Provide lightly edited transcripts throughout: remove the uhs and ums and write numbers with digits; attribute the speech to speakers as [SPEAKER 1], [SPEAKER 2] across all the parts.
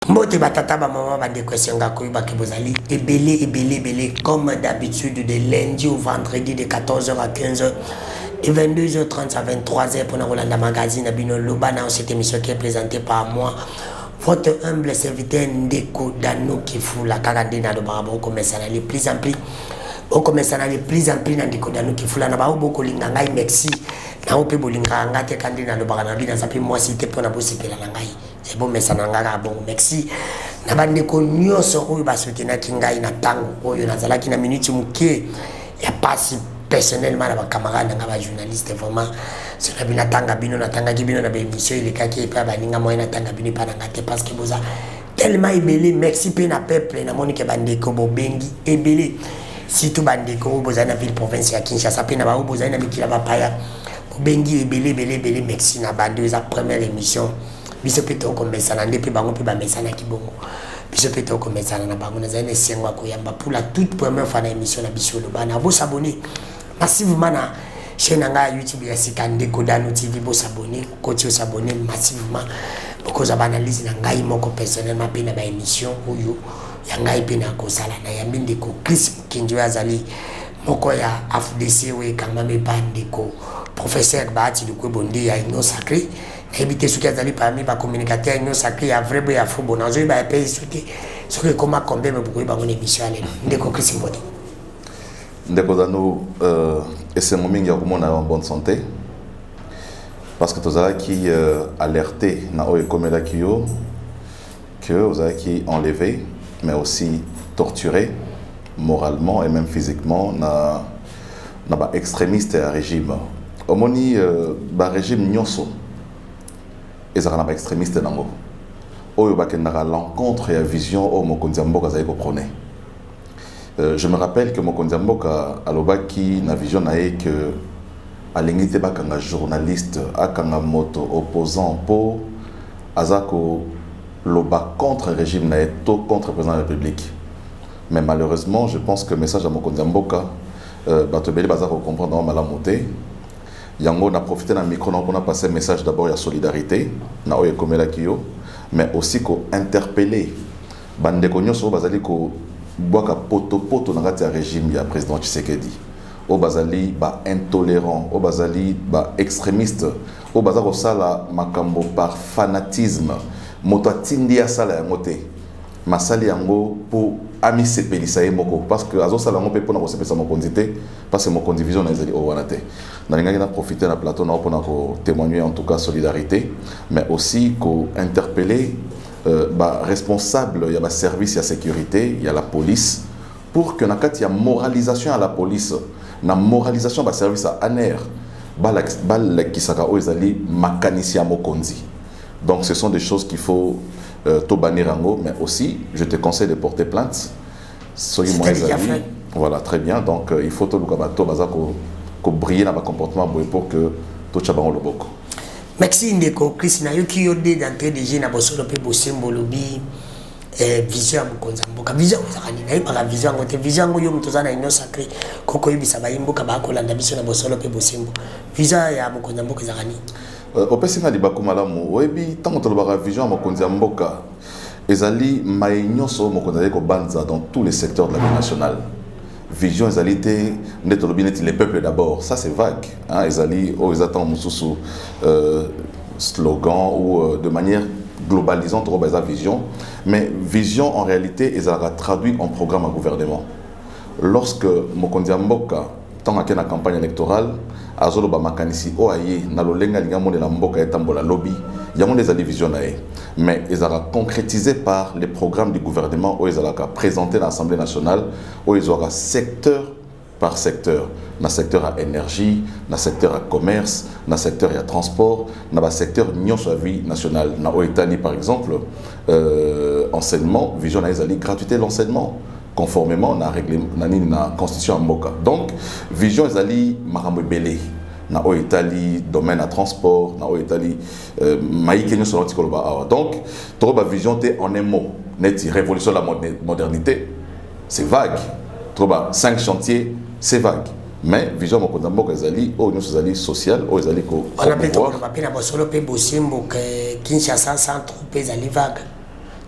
[SPEAKER 1] Mbote batata ba maman bande kwesenga koyeba ke bozali ebele comme d'habitude de lundi au vendredi de 14h à 15h et 22h30 à 23h pour la magazine Bino Lobana. Cette émission qui est présentée par moi, votre humble serviteur Ndeko Dano Kifula Kakandina de Barabo commence à aller plus en plus. On commence à aller plus en plus dans Ndeko Dano Kifula na ba beaucoup lingangai merci. Na ope bolinga ngate kandina de Baranabi na zapi moi cité pour na bosipela ngai. C'est bon mais ça n'engage bon merci. Na bande ko nyoso oyo ba soutenir kingai na tango oyo na zalaki na minute muke ya passe personnellement na ba camarade na ba journaliste vraiment c'est la bina tanga bino na tanga bino na ba émission ile kaki pa ba ninga moyen na tanga bino pa na ngate parce que boza tellement ebele merci pe na peuple na monique bande ko bobengi ebele surtout bande ko boza na ville province ya Kinshasa pe na ba boza na bikila ba paya bobengi ebele merci na bande za première émission biso peto komesa na ndepe bango pe ba mesana kibongo biso peto komesa na bango na zane sengwa koyamba pour la toute première fois na émission na biso Lobana vous s'abonner massivement na chaîne nga YouTube ya Ndeko Dano TV vous s'abonner côté s'abonner massivement because of analyse na ngai moko personnellement pe na ba émission oyo ya ngai pe na ko sala na ya Ndeko Chris Kinjo azali moko ya AFDC we kama me bandeko professeur Bahati de Kwebonde ya Union Sacrée éviter ce qui a allé parmi les communicateurs nous sacré à vrai et à faux bon enjeu bah pays ce que comment combien me beaucoup bah on émission allez Ndeko Chris Mbodi
[SPEAKER 2] Ndeko Dano et c'est mon mingi comment on a en bonne santé parce que tous qui alerté na o comme la kio que vous avez qui enlevé mais aussi torturé moralement et même physiquement na ba extrémiste à régime omoni ba régime nyonso et ça n'a extrémiste nango oyo bakendaka l'encontre et la vision au Mokonzi Mboka zaiko prôné. Je me rappelle que Mokonzi Mboka alobaki na vision nae que alingite bakanga journaliste akanga moto opposant po azako loba contre régime nae to contre président de la République. Mais malheureusement, je pense que le message à Mokonzi Mboka batobeli bazako comprendre malamoté. Yango a profité d'un micro pour passer un message d'abord de solidarité, mais aussi qu'on interpeller bande konyoso bazali ko boaka poto na ngati ya régime ya président Tshisekedi. O bazali ba intolérant, o bazali ba extrémiste, o bazako sala makambo par fanatisme, moto atindi ya sala yango te. Masali yango pour ami sepelisa ye moko parce que azo sala ngo pe pona ko sepelisa mokonzi te parce que mokonzi vision na ezali o wana te. Na linga na profiter na plateau na pona ko témoigner en tout cas solidarité mais aussi ko interpeller ba responsable ya ba service ya sécurité, ya la police pour que na kati ya moralisation à la police, na moralisation ba service à ANER bal kisaka o ezali makanisi ya mokonzi. Donc ce sont des choses qu'il faut to banirango, mais aussi je te conseille de porter plainte. Soyez moins amis. Voilà, très bien. Donc il faut tout le briller dans le comportement pour que tout chabaron le boko.
[SPEAKER 1] Merci Ndeko Chris na yoki yode d'entrée de jeunes à bosolo pe bosembo lobi vision Mokonzi Mboka vision zakani na ipa vision ngote vision ngo yo mtozana Union Sacrée koko yibisa ba imboka ba ko landa biso na bosolo pe bosembo vision ya Mokonzi Mboka zakani
[SPEAKER 2] au pesina libako malamu oyebi tango tolobaka vision Mokonzi Mboka ezali maïnyoso Mokonzi ko banza dans tous les secteurs de la vie nationale. Vision ezali te ndetolobi neti les peuples d'abord, ça c'est vague hein ezali o ezatan mususu slogan ou de manière globalisante au basa vision, mais vision en réalité ezala traduit en programme à gouvernement. Lorsque Mokonzi Mboka tant que la campagne électorale azolo ba makanisi o aye na lolenga linga monde la mboka etambola lobby yango des divisions nae mais ils ont concrétisé par les programmes du gouvernement où ils ont présenté l'Assemblée nationale où ils auront secteur par secteur na secteur à énergie na secteur à commerce na secteur à transport na secteur nyonso la vie nationale na Oitani par exemple enseignement vision na ezali gratuité l'enseignement conformément à la constitution Mboka. Donc, vision ezali makambo belé na o Italie domaine à transport na o Italie maïkenyo sur l'article awa. Donc, troba vision té en un mot net révolution de la modernité, c'est vague. Troba 5 chantiers, c'est vague. Mais vision Mokonzi Mboka ezali o nyonso ezali social o ezali ko
[SPEAKER 1] on appelle to papier na bosolo pe bosimbo que Kinshasa centre pe ezali vague.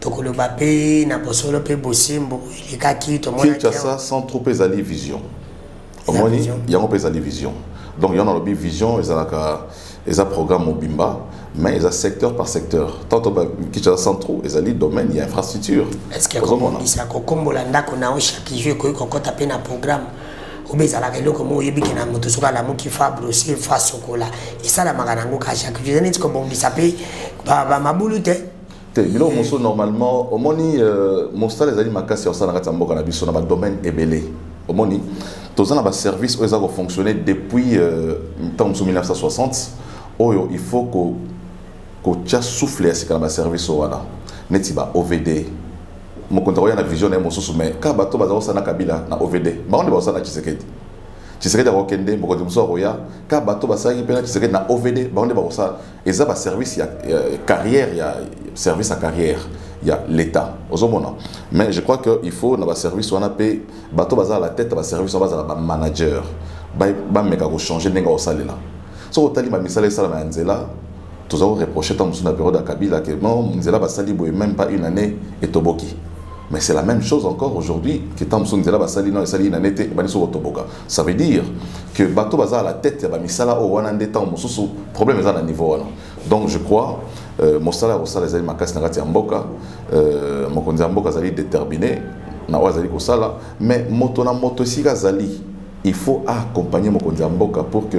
[SPEAKER 1] tokoloba pe na bosolo pe bosimbo elekaki tomona
[SPEAKER 2] Kinshasa sans trop ezali vision. Omoni yango pe ezali vision. Donc il y a une vision, ils ont un programme mobimba, mais ils ont secteur par secteur. Tant que Kinshasa centraux, ils ont des domaines, il y a infrastructure.
[SPEAKER 1] Est-ce que comme Bolanda qu'on a chaque jour qu'on tape un programme, ou bien ça la rélo comme au yébi qui n'a moto sur la mouki fabre aussi face au cola. Et ça la maganango à chaque jour. N'est-ce que bon il s'appelle bah ma boulute.
[SPEAKER 2] Bilo moso normalement, au moni mon stade les animaux cassés en ça n'a pas mboka na biso na domaine ébélé. Au moni tous les services où ils ont fonctionné depuis 1960, il faut que tu souffles à ce service. Netiba OVD. Mon contrat na vision est mon sous mais quand bateau bazaro sana kabila na OVD. Ba on est bazana Tshisekedi. Tshisekedi a okende mon contrat muso roya quand bateau basaki pena Tshisekedi na OVD ba on est bazasa et ça va service il y a carrière il y a service à carrière. Il y a l'État. Mais je crois qu'il faut dans le service, on a payé, bateau bazar la tête, dans le service, on va manager. Ba mega ko changer nenga au salaire là. So au tali ma misale sala ma nzela, tous avons reproché tant sur la période à Kabila que non nzela ba sali boy même pas une année et toboki. Mais c'est la même chose encore aujourd'hui que tant sur nzela ba sali non sali une année et bani sur toboka. Ça veut dire que bateau bazar la tête ba misala au wana ndeta mususu problème est à niveau là. Donc je crois mon salaire au salaire zali makas na kati ya mboka mon konzi ya mboka zali déterminé na wa zali ko sala mais moto na moto sika zali il faut accompagner mon konzi ya mboka pour que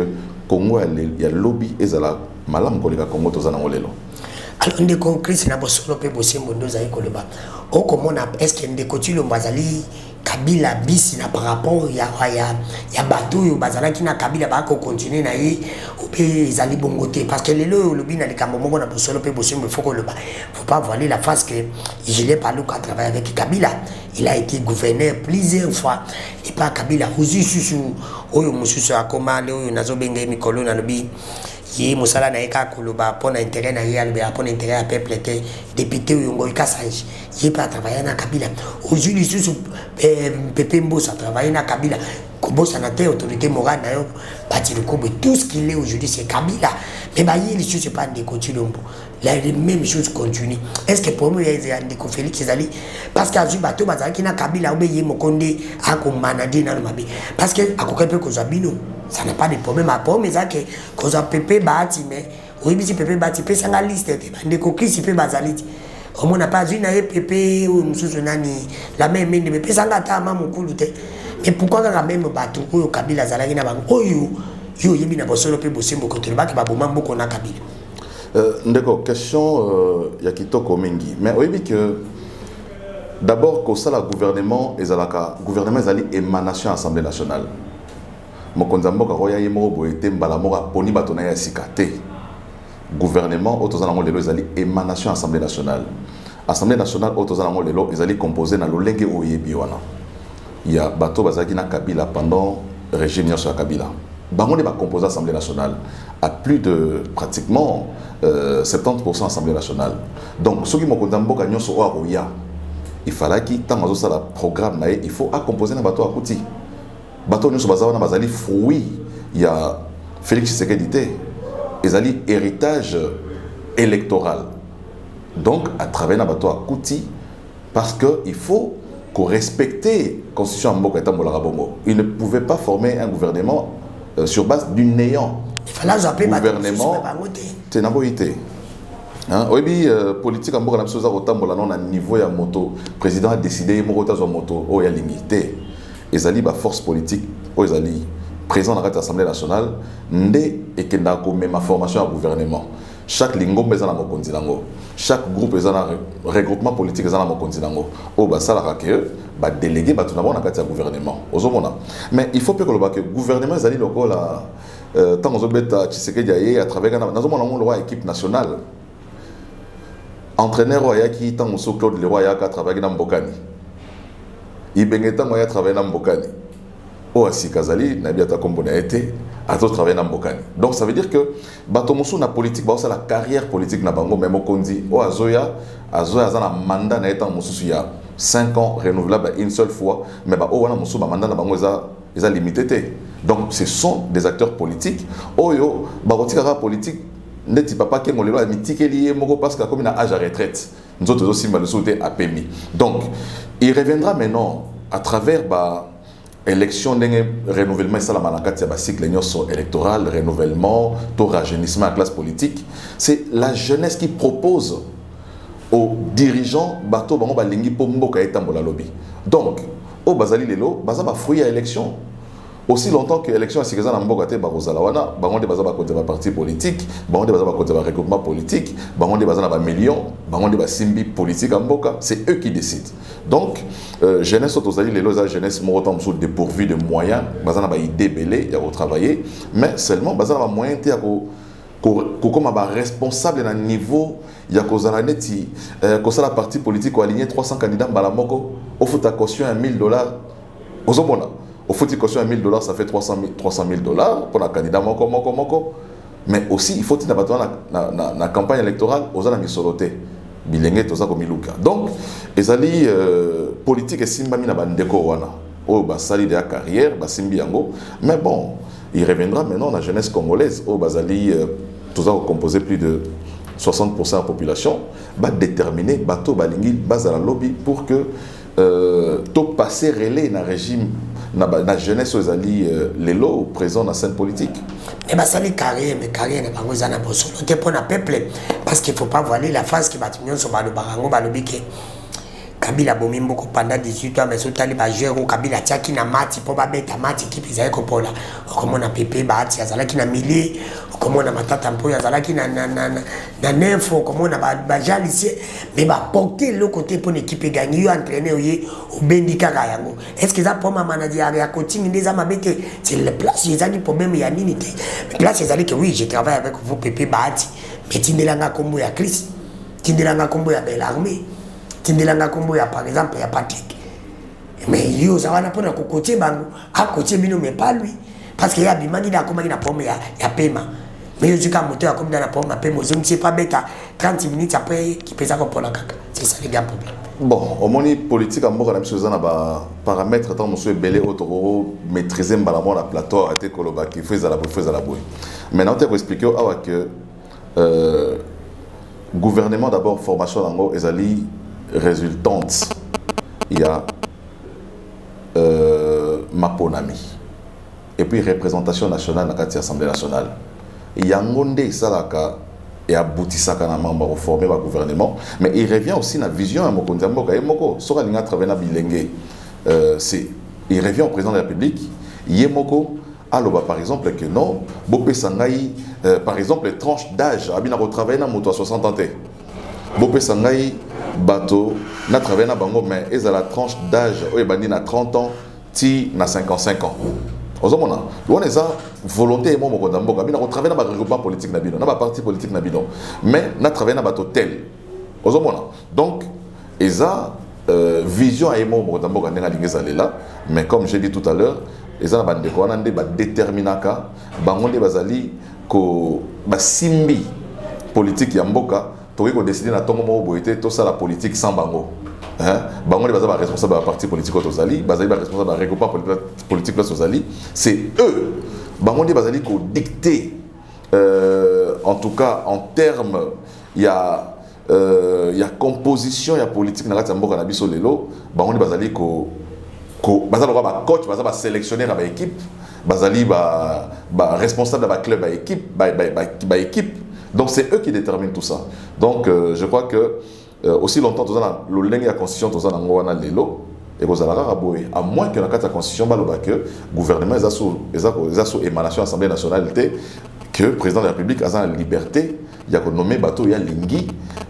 [SPEAKER 2] Congo ya lobby ezala malamu koleka Congo tozana ngolelo.
[SPEAKER 1] Alors ndeko Chris na bosolo pe bosembo ndoza ikoloba o komona est-ce que ndeko tilo mbazali Kabila bisi na par rapport ya bateau yo bazala ki na Kabila ba ko continuer na ye pe ezali bongote parce que lelo lobi na likambo moko na bosolo pe bosembo il faut pas voiler la face que je l'ai parlé quand travailler avec Kabila il a été gouverneur plusieurs fois et pas Kabila ozu susu oyo mususu akoma le oyo nazo benga mikolo na lobi ye musala na eka kuluba pour intérêt na ye albe pour intérêt à peuple était député yongo ikasanji ye pas travailler na Kabila aujourd'hui susu Pepe Mbosa travailler na Kabila kobosa na te autorité morale na yo parti de Kobe tout ce qu'il est aujourd'hui c'est Kabila mais ba ye les choses c'est pas des continuumbo la même chose continue est-ce que pour moi il y a des Félix Ezali parce que azu bato bazaki na Kabila obe ye mokonde akomanade na mabe parce que akokepe ko zabino ça n'a pas de problème à part mais ça que cause Pepe bati mais oui bisi Pepe bati pe sanga liste de kokisi pe bazaliti au moins n'a pas vu na Pepe ou mususu nani la même mende Pepe sanga ta mamu kulute mais pourquoi quand même bato oyo Kabila zalaki na bango oyo yo yebi na bosolo pe bosembo kote ba ke ba bomba mboko na Kabila
[SPEAKER 2] ndeko question ya kitoko mingi mais oui que d'abord que ça la gouvernement ezali émanation assemblée nationale mokonza mboka roya yemo boete mbala moka poni batona ya sikate gouvernement autozana ngo lelo ezali émanation assemblée nationale autozana ngo lelo ezali composé na lolenge oyebi wana ya bato bazaki na Kabila pendant régime sur Kabila bango ne ba composé assemblée nationale à plus de pratiquement 70% assemblée nationale donc ceux qui mokonza mboka nyonso o aroya il fallait qu'il tant azo ça la programme na il faut à composer na bato akuti bateau nous sommes na bazali fruit il y a Félix Tshisekedi ezali héritage électoral donc à travers na bateau à Kouti parce que il faut qu'on respecte constitution mboka etambola bongo il ne pouvait pas former un gouvernement sur base du néant
[SPEAKER 1] il fallait appeler
[SPEAKER 2] gouvernement tenaboité hein oui politique mboka na biso za kotambola non na niveau ya moto président a décidé moko tazo moto o ya limité ezali ba force politique o ezali présent dans l'Assemblée nationale ndé et que na ko ma formation à gouvernement chaque lingombe ezana mokonzi nango chaque groupe ezana regroupement politique ezana mokonzi nango o ba sala que ba délégué ba tuna bona kati ya gouvernement ozomona mais il faut que le gouvernement ezali lokola tant ozobeta Tshisekedi aye à travers nazomona ngo loi équipe nationale entraîneur wa yaki tant moso Claude Leroy ya ka travailler na Mbokani ibengeta ngoya travailler na Mbokani o asikazali na biata kombo na été à travailler na Mbokani donc ça veut dire que bato moso na politique ba la carrière politique na bango même kondi o azoya za na mandat na étant moso ya 5 ans renouvelable une seule fois mais ba o wana moso ba mandat na bango eza limité donc ce sont des acteurs politiques oyo ba rotika politique ndeti papa ke ngolelo a mitike lié moko parce que comme na âge à retraite nous autres aussi le sauté à PMI. Donc il reviendra maintenant à travers élection de renouvellement ça la cycle électoral, renouvellement, taux rajeunissement à la classe politique. C'est la jeunesse qui propose aux dirigeants bateau bango balingi pombo ka etambola lobby. Donc au bazali lelo baza ba fruit à élection. Aussi longtemps que l'élection a été faite, bango de baza ba côté ba parti politique, bango de baza ba côté ba regroupement politique, bango de baza na ba millions, bango de ba simbi politique en boka, c'est eux qui décident. Donc jeunesse autosali lelo za jeunesse mo autant sous dépourvu de moyens, baza na ba idée belé ya travailler, mais seulement baza na ba moyen te comme responsable à niveau il y a cause la neti cause la parti politique ou aligné 300 candidats balamoko au fout ta caution à $1000 aux hommes au fout caution à $1000 ça fait 300 000 $ pour la candidat moko mais aussi il faut que na campagne électorale aux ana misoloté bilenge toza ko miluka donc ezali politique et simba mina bandeko wana o basali de carrière basimbi yango mais bon il reviendra maintenant la jeunesse congolaise au Bazali tout ça composé plus de 60% de la population va déterminer bateau balingi base à la lobby pour que tout passer relais dans le régime la jeunesse aux alliés les lots présents dans la scène politique.
[SPEAKER 1] Mais basali carrière mais carrière n'est pas besoin de solo te pour le peuple parce qu'il faut pas voiler la face qui va tenir sur le barango balobi que Kabila bomimbo pendant 18 ans mais surtout les bajero Kabila tiaki na mati pour babeta mati qui pisa ko pola comme on a pépé bati azala ki na millier comme on a matata mpo azala ki na info comme on a bajali ici mais ba porter le côté pour l'équipe gagner yo entraîner au bendika yango est-ce que ça pour ma manager ya coaching ndeza mabete c'est le place ils a du problème ya nini te place ils a dit que oui je travaille avec vous pépé bati mais tindelanga kombo ya Chris tindelanga kombo ya Bellarmé tindelanga kombo ya par exemple ya Patrick mais yo ça va na pona ko coacher bango a coacher bino mais pas lui parce que ya bimani da koma ina pomme ya pema mais yo zika moteur comme dans la pomme pema je ne sais pas bêta 30 minutes après qui pesa ko pona kaka c'est ça les gars problème
[SPEAKER 2] bon au moni politique en moko na biso za na ba paramètres tant monsieur belé autoro maîtriser mbalamon la plateau a été koloba qui faisait la boue maintenant tu as expliqué awa que gouvernement d'abord formation dango ezali résultante il y a Maponami et puis représentation nationale dans l'Assemblée nationale il y a Ngonde Salaka et aboutisaka na membre reformer le gouvernement mais il revient aussi dans la vision à Mokonzi Mboka et Moko sera linga travailler na bilenge c'est il revient au président de la République Yemoko aloba par exemple que non Bopé Sangai par exemple les tranches d'âge abina retravailler na moto à 60 ans Bopé Sangai bateau na travaillé na bango mais ils à la tranche d'âge ou bandi na 30 ans ti na 55 ans ozomona on est ça volonté mo ko damboka bina ko travailler na ba regroupement politique na bino na ba parti politique na bino mais na travailler na bateau tel ozomona donc eza vision a mo ko damboka ndenga lingeza lela mais comme j'ai dit tout à l'heure eza na bande ko nande ba déterminaka bango nde bazali ko basimbi politique ya mboka pour qu'on décide à ton moment où tout ça la politique sans bango bango les baza responsable de la parti politique aux Zali bazali responsable de la regroupement politique aux Zali c'est eux bango les bazali qu'on dicter en tout cas en termes il y a composition il y a politique dans la tambour na biso lelo bango les bazali ko bazali ba coach bazali ba sélectionnaire ba équipe bazali ba responsable de la club ba équipe ba équipe. Donc c'est eux qui déterminent tout ça. Donc je crois que aussi longtemps tout ça le lenge la constitution tout ça dans ngwana lelo et que ça à moins que la carte de la constitution baloba que gouvernement est sous émanation assemblée nationale que le président de la République a la liberté il y a nommé bateau il y a lingi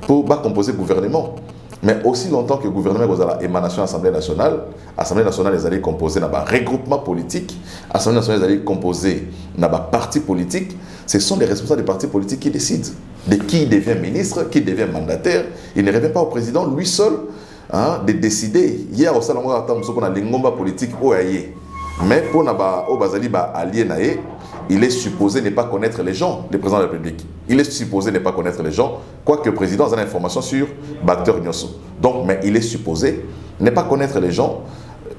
[SPEAKER 2] pour composer gouvernement. Mais aussi longtemps que le gouvernement a l'émanation de l'Assemblée nationale les allait composer dans un regroupement politique, l'Assemblée nationale les allait composer dans un parti politique, ce sont les responsables des partis politiques qui décident de qui devient ministre, qui devient mandataire. Il ne revient pas au président lui seul de décider. Hier au salon, on a l'ingomba politique au aïe. Mais pour allié il est supposé ne pas connaître les gens, le président de la République. Il est supposé ne pas connaître les gens, quoique le président a l'information sur Bacteur Nyoso. Donc, mais il est supposé ne pas connaître les gens.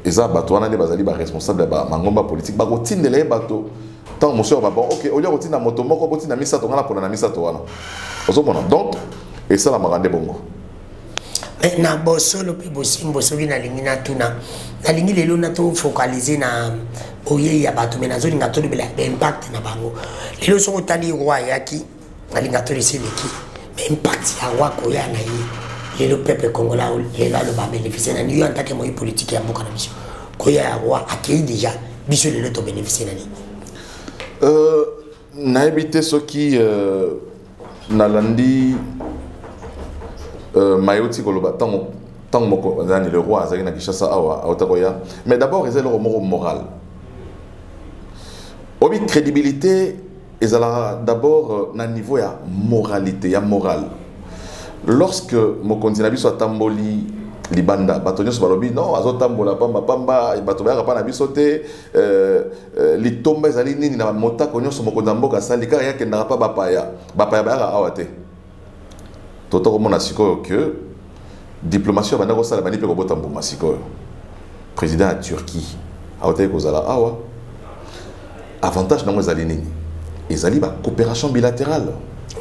[SPEAKER 2] Et ça, on a des responsables de la politique. Tant monsieur va bon, ok, au lieu de moto, on a mis ça pour la mise à toi. Donc, et ça, la marande bongo.
[SPEAKER 1] mais na bosolo pe bosimbo soki na lingi na tuna na lingi lelo na to focaliser na oye ya bato mais nazo linga to bela impact na bango lelo soko tali roi yaki na linga to liseleki mais impact ya roi ko ya na yi lelo peuple congolais lelo lo ba bénéficier na ni en tant que moyen politique ya mboka na biso ko ya roi accueilli déjà biso lelo to bénéficier na ni
[SPEAKER 2] na habité ce qui nalandi Mayoti Koloba, tant moko le roi azali na Kinshasa awa aotakoya, mais d'abord ils ont le moral. Obi crédibilité ils ont d'abord na niveau ya moralité, ya moral. Lorsque mon continent soit tamboli libanda, batonyo so balobi non azotambola pamba pamba batoba pa na bisote li tomba ezali nini na mota konyo so moko ndamboka salika ya kenda pa bapaya ba awate. Toto komona sikoyo que diplomatie bana ko sala bani pe ko botambo masikoyo président à Turquie awate ko zala awa avantage nango ezali nini ezali ba coopération bilatérale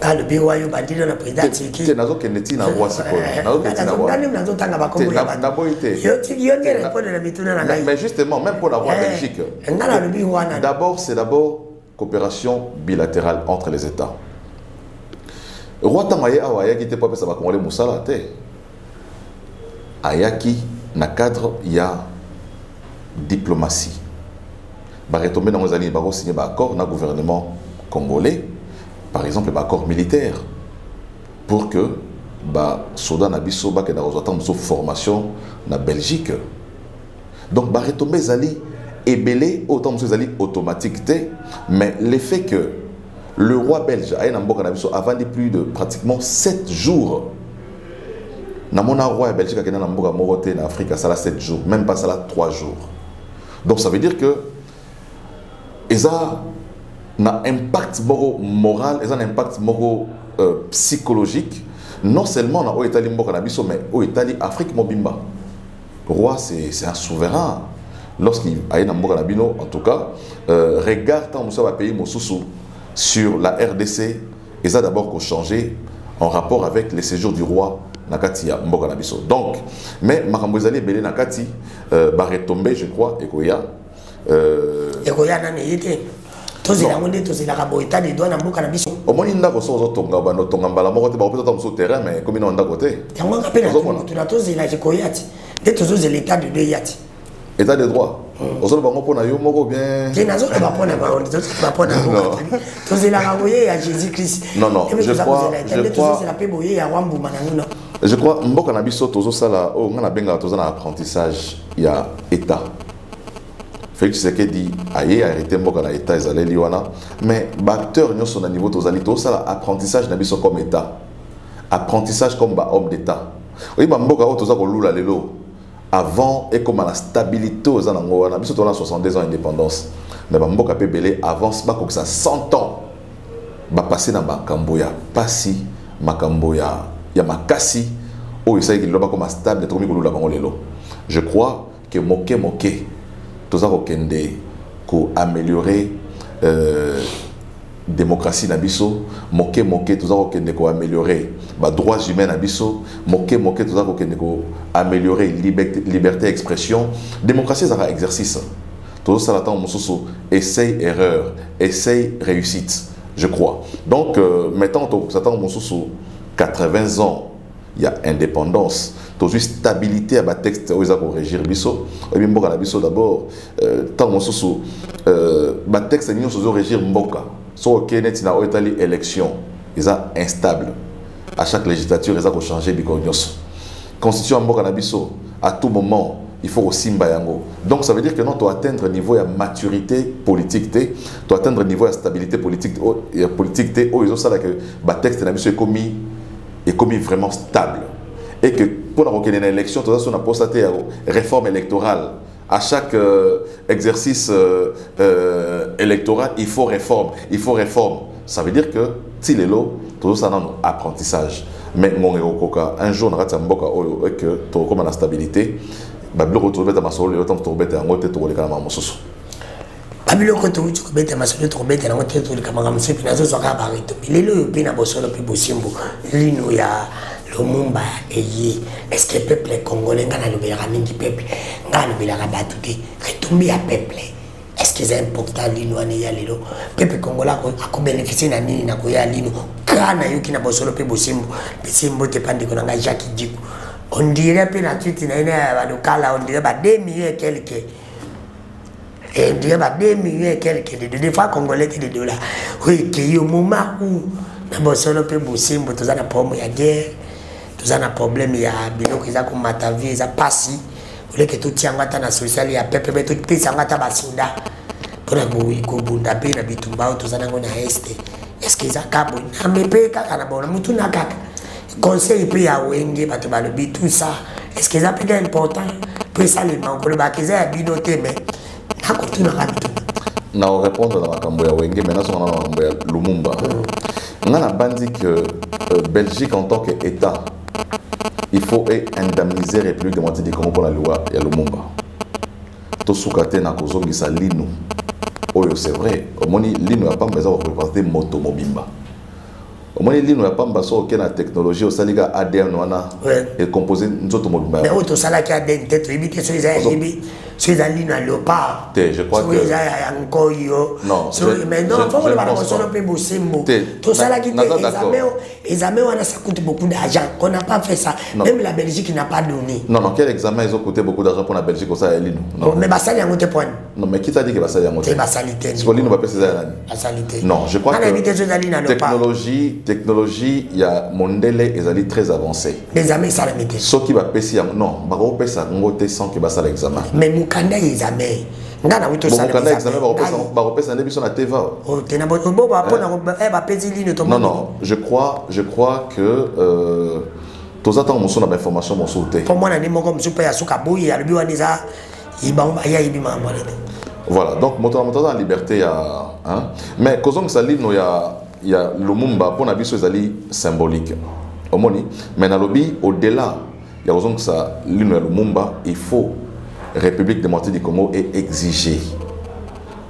[SPEAKER 1] le bureau yo bandilo na président Turquie
[SPEAKER 2] te nazo keneti na roi sikoyo nazo keneti na roi
[SPEAKER 1] nazo tanga ba kombo ya
[SPEAKER 2] na boité
[SPEAKER 1] yo te répondre na mituna na ngai
[SPEAKER 2] mais justement même pour la roi Belgique
[SPEAKER 1] ngala le bureau na
[SPEAKER 2] d'abord c'est d'abord coopération bilatérale entre les États. Roi Tamaye Awayaki te pas ça va congolais Moussala te. Ayaki na cadre ya diplomatie. Ba retomber dans les années ba signer ba accord na gouvernement congolais par exemple ba accord militaire pour que ba soda na biso ba ke na rejoindre une formation na Belgique. Donc ba retomber zali ebelé autant que zali automatique te mais l'effet que le roi belge a avant plus de pratiquement 7 jours. Na mon roi belge qui a en Afrique, ça a 7 jours, même pas ça a 3 jours. Donc ça veut dire que ça a un impact moral, ça a un impact psychologique, non seulement dans l'Italie, mais au Italie, Afrique Mobimba. Le roi, c'est un souverain. Lorsqu'il a en tout cas, regarde tant que pays Mosusu sur la RDC, et ça d'abord qu'on changé en rapport avec les séjours du roi Nakati à Mboka Nabiso. Donc, mais Makambozali Belé Nakati va retomber, je crois, Ekoya.
[SPEAKER 1] Ekoya n'a été. Tous les Rwandais, tous les Raboïta, les douanes à Mboka Nabiso.
[SPEAKER 2] Au moins, il n'a pas de tonga, tonga, bala, moko, ba, peut-être sur terrain, mais comme il en a côté.
[SPEAKER 1] Il y a un appel à tous les Ekoyati. Dès tous les états de Deyati.
[SPEAKER 2] État de droit. Aux autres, on a eu un bien. Je crois que Nabiso Tozo Sala, on a bien un apprentissage, il y a État. Félix Tshisekedi a arrêté Mboka État, mais acteur nous sont à niveau Tozali Tozo apprentissage Nabiso comme État. Apprentissage comme homme d'État. Oui, Mboka Tozo Lula Lelo. Avant et comme la stabilité aux Anangoana, bis on a 62 ans d'indépendance, mais Mboka Pebele avance pas comme ça 100 ans. Ba passer dans Makamboya, Passi, Makamboya, ya Makasi, oh il s'agit de l'homme comme stable, de Tomi la Bangolelo. Je crois que moke tout ça qu'on améliorer démocratie nabiso moke tout ça qu'on améliorer ba droits humains nabiso moke tout ça qu'on améliorer liberté d'expression démocratie ça un exercice tout ça l'attend mususu essaye erreur essaye réussite je crois donc maintenant ça attend mususu 80 ans il y a indépendance toujours stabilité à ma texte où ils ont régir biso et bien mboka biso d'abord tant mususu ma texte ni on régir mboka. So Kenneth na Italie élection, ils sont instables. À chaque législature, ils ont changé bikonyos. Constitution mboka na biso, à tout moment, il faut aussi mbayango. Donc ça veut dire que non, tu dois atteindre le niveau de maturité politique, tu dois atteindre le niveau de stabilité politique, où ils ont ça que le texte na biso est commis vraiment stable. Et que pour la reconnaître l'élection, tout ça on a constaté réforme électorale. À chaque exercice électoral, il faut réforme, il faut réforme. Ça veut dire que si les lots, tout ça dans apprentissage. Mais un jour, on a que tu comme la stabilité, Babilo retrouve ta masolo, le temps de trouver un autre tour de Kamama Mosusu.
[SPEAKER 1] Babilo retrouve ta masolo, trouver un autre tour de Kamama Mosusu, puis nazo zaka barito. Les lots, pina bosolo, puis bosimbo. Lino ya Lumumba est-ce que le peuple congolais n'a le mingi peuple n'a le batuti retomber à peuple est-ce que c'est important l'inouane ya lelo peuple congolais a bénéficié na nini na koya lino kana yoki na bosolo pe bosimbo te pandi konanga Jacques Djikou on dirait pe na tweet na ina ba lokala on dirait ba 2 millions et quelques et on dirait ba 2 millions et quelques de fois congolais de dollars oui que yo moment où na bosolo pe bosimbo tozana problème ya guerre tozana problème ya biloko eza ko matavi eza pasi ole que tout tianga ta na social ya pepe be tout pesa ngata basinda pona ko bunda pe na bitumba tozana ngona este est-ce que eza kabo na mepe kaka na bona mutu na kaka conseil pe ya wenge bato balobi tout ça est-ce que eza pe important pe ça les manko ba keza ya binote mais na ko tuna kabitu
[SPEAKER 2] na répondre na makambo ya wenge maintenant sur na makambo ya Lumumba ngana bandi que Belgique en tant qu'État il faut indemniser la République démocratique du Congo pour la loi ya Lumumba to sukate na kozongisa lino oyo c'est vrai omoni lino ya pamba za représenter moto mobimba omoni lino ya pamba so ke na technologie au saliga ADN wana et composé nzoto mobimba
[SPEAKER 1] mais auto sala ki ADN peut-être éviter sur les yibi sur les lignes à léopard
[SPEAKER 2] je crois que
[SPEAKER 1] encore yo
[SPEAKER 2] non
[SPEAKER 1] mais non faut pas qu'on soit peu bosimbo tout ça qui examen on a ça coûte beaucoup d'argent on n'a pas fait ça même la Belgique n'a pas donné
[SPEAKER 2] non quel examen ils ont coûté beaucoup d'argent pour la Belgique ça lino
[SPEAKER 1] non mais basali yango te point
[SPEAKER 2] non mais qui t'a dit que basali yango te
[SPEAKER 1] basalité
[SPEAKER 2] c'est lino va passer ça
[SPEAKER 1] basalité
[SPEAKER 2] non je crois que technologie il y a mondele ezali très avancé
[SPEAKER 1] les amis ça la mettait
[SPEAKER 2] ce qui va passer non ba ko pesa ngote sans que basala examen
[SPEAKER 1] mais mukanda examen ngana wito ça
[SPEAKER 2] mukanda examen ba ko pesa ndebiso na teva
[SPEAKER 1] oh tena bo ba pona ba pezi lino to
[SPEAKER 2] non je crois que tous attendons mon son d'information mon sauté
[SPEAKER 1] pour moi na ni moko msupa ya suka boyi ya lubi waniza ibamba ya ibima mbolede
[SPEAKER 2] voilà donc moto en liberté ya hein mais kozong salino ya Lumumba pour na biso ezali symbolique omoni mais na lobi au-delà ya kozong sa lino ya Lumumba il faut République démocratique du Congo est exigée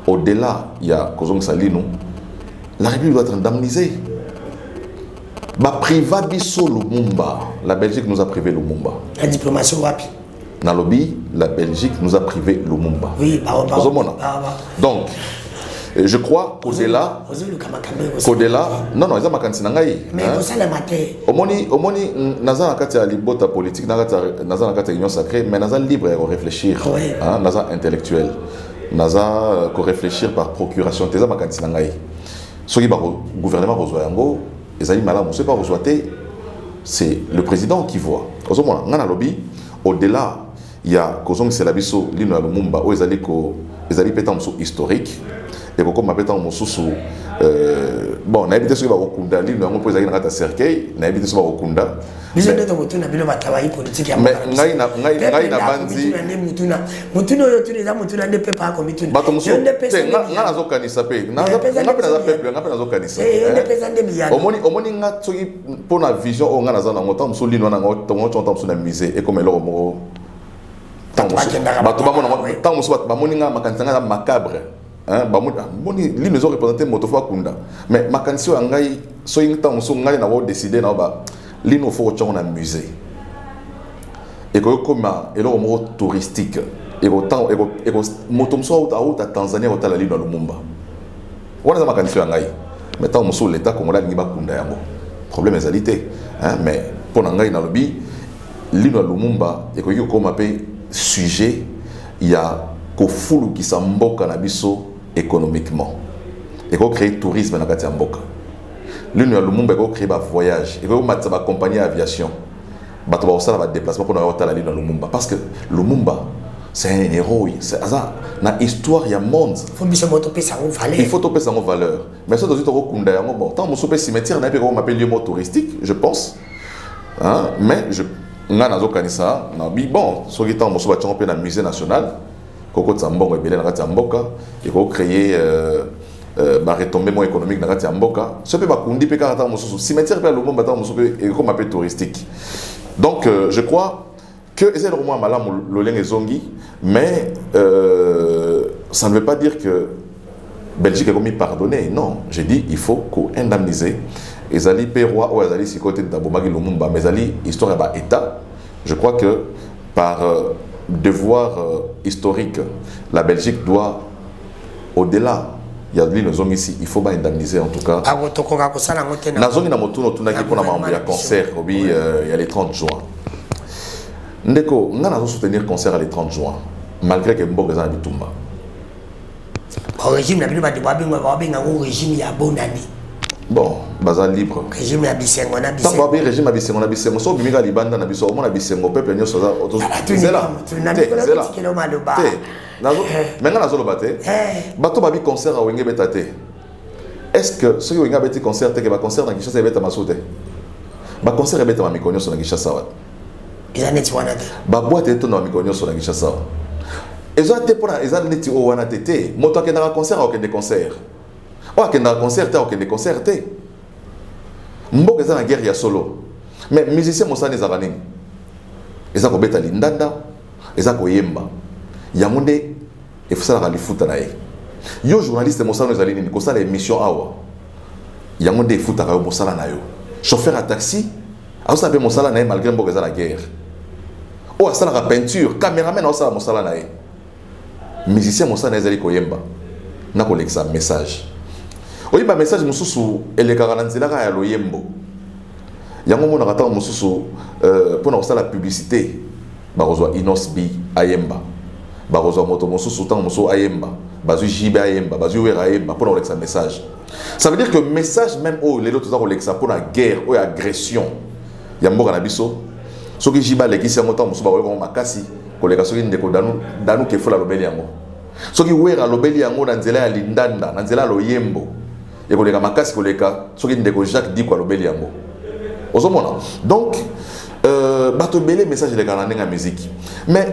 [SPEAKER 2] au-delà ya kozong sa lino la République doit être indemnisée ba priva biso Lumumba la Belgique nous a privé Lumumba
[SPEAKER 1] la diplomatie wapi
[SPEAKER 2] na lobby la Belgique nous a privé Lumumba
[SPEAKER 1] oui
[SPEAKER 2] donc je crois qu'au-delà non ils ont makanisi na ngai
[SPEAKER 1] mais ça le matin
[SPEAKER 2] omoni naza na kati ya libota politique naza na kati ya union sacrée mais naza libre de réfléchir hein naza intellectuel naza ko réfléchir par procuration teza makanisi na ngai soki ba gouvernement rozwa yango ezali malamu c'est pas rozwa te c'est le président qui voit ozomona ngana lobby au-delà il y a kozong c'est la biso lino ya Lumumba o ezali pétant historique et comme pétant mosusu bon na habité sur ba okunda lino yango po ezali na kata cercueil na habité sur ba okunda
[SPEAKER 1] biso ndeto mutuna bilo batabayi politique ya
[SPEAKER 2] mais ngai na banzi
[SPEAKER 1] mutuna yo tuni za mutuna nde pepa ako mituna
[SPEAKER 2] bato musu nga nazo kanisa pe nga pe nazo kanisa omoni nga tsoki pona vision o nga nazo na ngota musu lino na ngota ngota musu na musée et comme eloko moko bato ba musu ba moni nga makanisa nga macabre hein bamoni lino zo représenter motofa kunda mais makanisi ya ngai so yinta musu ngai na wo décider na ba lino faut que un musée et comme eloko moko touristique et autant et motomso à Tanzanie au la lino Lumumba wana za makanisi ya ngai mais tant musu l'état congolais ngi bakunda yango problème ezalité hein mais pour ngai na lobby lino Lumumba et ko comme appelé sujet il y a ko fulu qui samboka na biso économiquement et ko créer tourisme na kati ya mboka l'une ya Lumumba ko créer ba voyage et ko matsa ba compagnie aviation bato ba osala ba déplacement pour na hôtel la l'une Lumumba parce que Lumumba c'est un héros c'est ça na histoire ya monde
[SPEAKER 1] faut biso moto pesa en valeur
[SPEAKER 2] il faut topé ça en valeur mais ça doit être kunda yango bon tant mo sope cimetière na pe ko m'appelle lieu touristique je pense hein mais je nga nazo kanisa na bi bon so ki tant mo so ba tchon pe na musée national koko tsambongo ebele na kati ya mboka et ko créer ba retombement économique na kati ya mboka so pe ba kundi pe kaka tant mo so cimetière pe Lumumba tant mo so pe ko m'appelle touristique donc je crois que c'est vraiment malamu loleng ezongi mais ça ne veut pas dire que Belgique est commis pardonner. Non, j'ai dit il faut qu'on indemniser. Ezali Perrois ou Ezali Sikote Dabomagi Lumumba, mais Ezali histoire bah État. Je crois que par devoir historique, la Belgique doit au-delà. Il y a des gens ici, il faut pas indemniser en tout cas. Nazongi na motuno tunaki pour un concert, il y a les 30 juin. Ndeko, on a soutenir concert les 30 juin, malgré que Mbok est en Bitumba.
[SPEAKER 1] Le régime n'a plus pas de régime, il y a bon année.
[SPEAKER 2] Bon, bazar libre.
[SPEAKER 1] Régime la Bissengo, on a
[SPEAKER 2] Bissengo. Pas régime la Bissengo, on a Bissengo. So bimiga libanda na biso, on a Bissengo peuple nyo soza. C'est là. C'est là. Maintenant nazo lobate. Bato babi concert à Wenge betate. Est-ce que ceux qui ont un concert te que ba concert na Kinshasa beta masote? Ba concert beta ma mikonyo so na Kinshasa wa.
[SPEAKER 1] Ils neti wana te.
[SPEAKER 2] Ba boîte to na mikonyo so na Kinshasa. Ezo te pona eza neti o wana tete. Moto ke na concert au ke des concerts. Oh, qu'il y a des concerts, il y a des concerts. Mbok est dans la guerre, il y a solo. Mais les musiciens, ils sont des aranis. Ils sont des lindanda, ils sont des yemba. Il y a des gens qui font des foot. Il y a des journalistes qui font des émissions. Il y a des foot. Chauffeur à taxi, ils font des foot malgré Mbok est dans la guerre. Oh, ils font la peinture, caméraman, ils font des foot. Les musiciens, ils font des yemba. Ils font des messages. Oui, ma message mususu elekaranzela ya loyembo. Yango mona kata mususu pour na la publicité. Ba rozwa Inosbi ayemba. Ba rozwa moto mususu tant musu ayemba. Bazu jibe ayemba, bazu wera ayemba pour na message. Ça veut dire que message même au les autres za pour la guerre ou agression. Yamboka na biso. Soki jiba lekisi moto musu ba ko makasi koleka soki ndeko danu ke fola lobeli yango. Soki wera lobeli yango na nzela ya lindanda, na nzela loyembo. Et qu'on les a makasi qu'on les a sur une déco Jacques dit quoi le bel yango. Donc bateau belé message les gars dans musique. Mais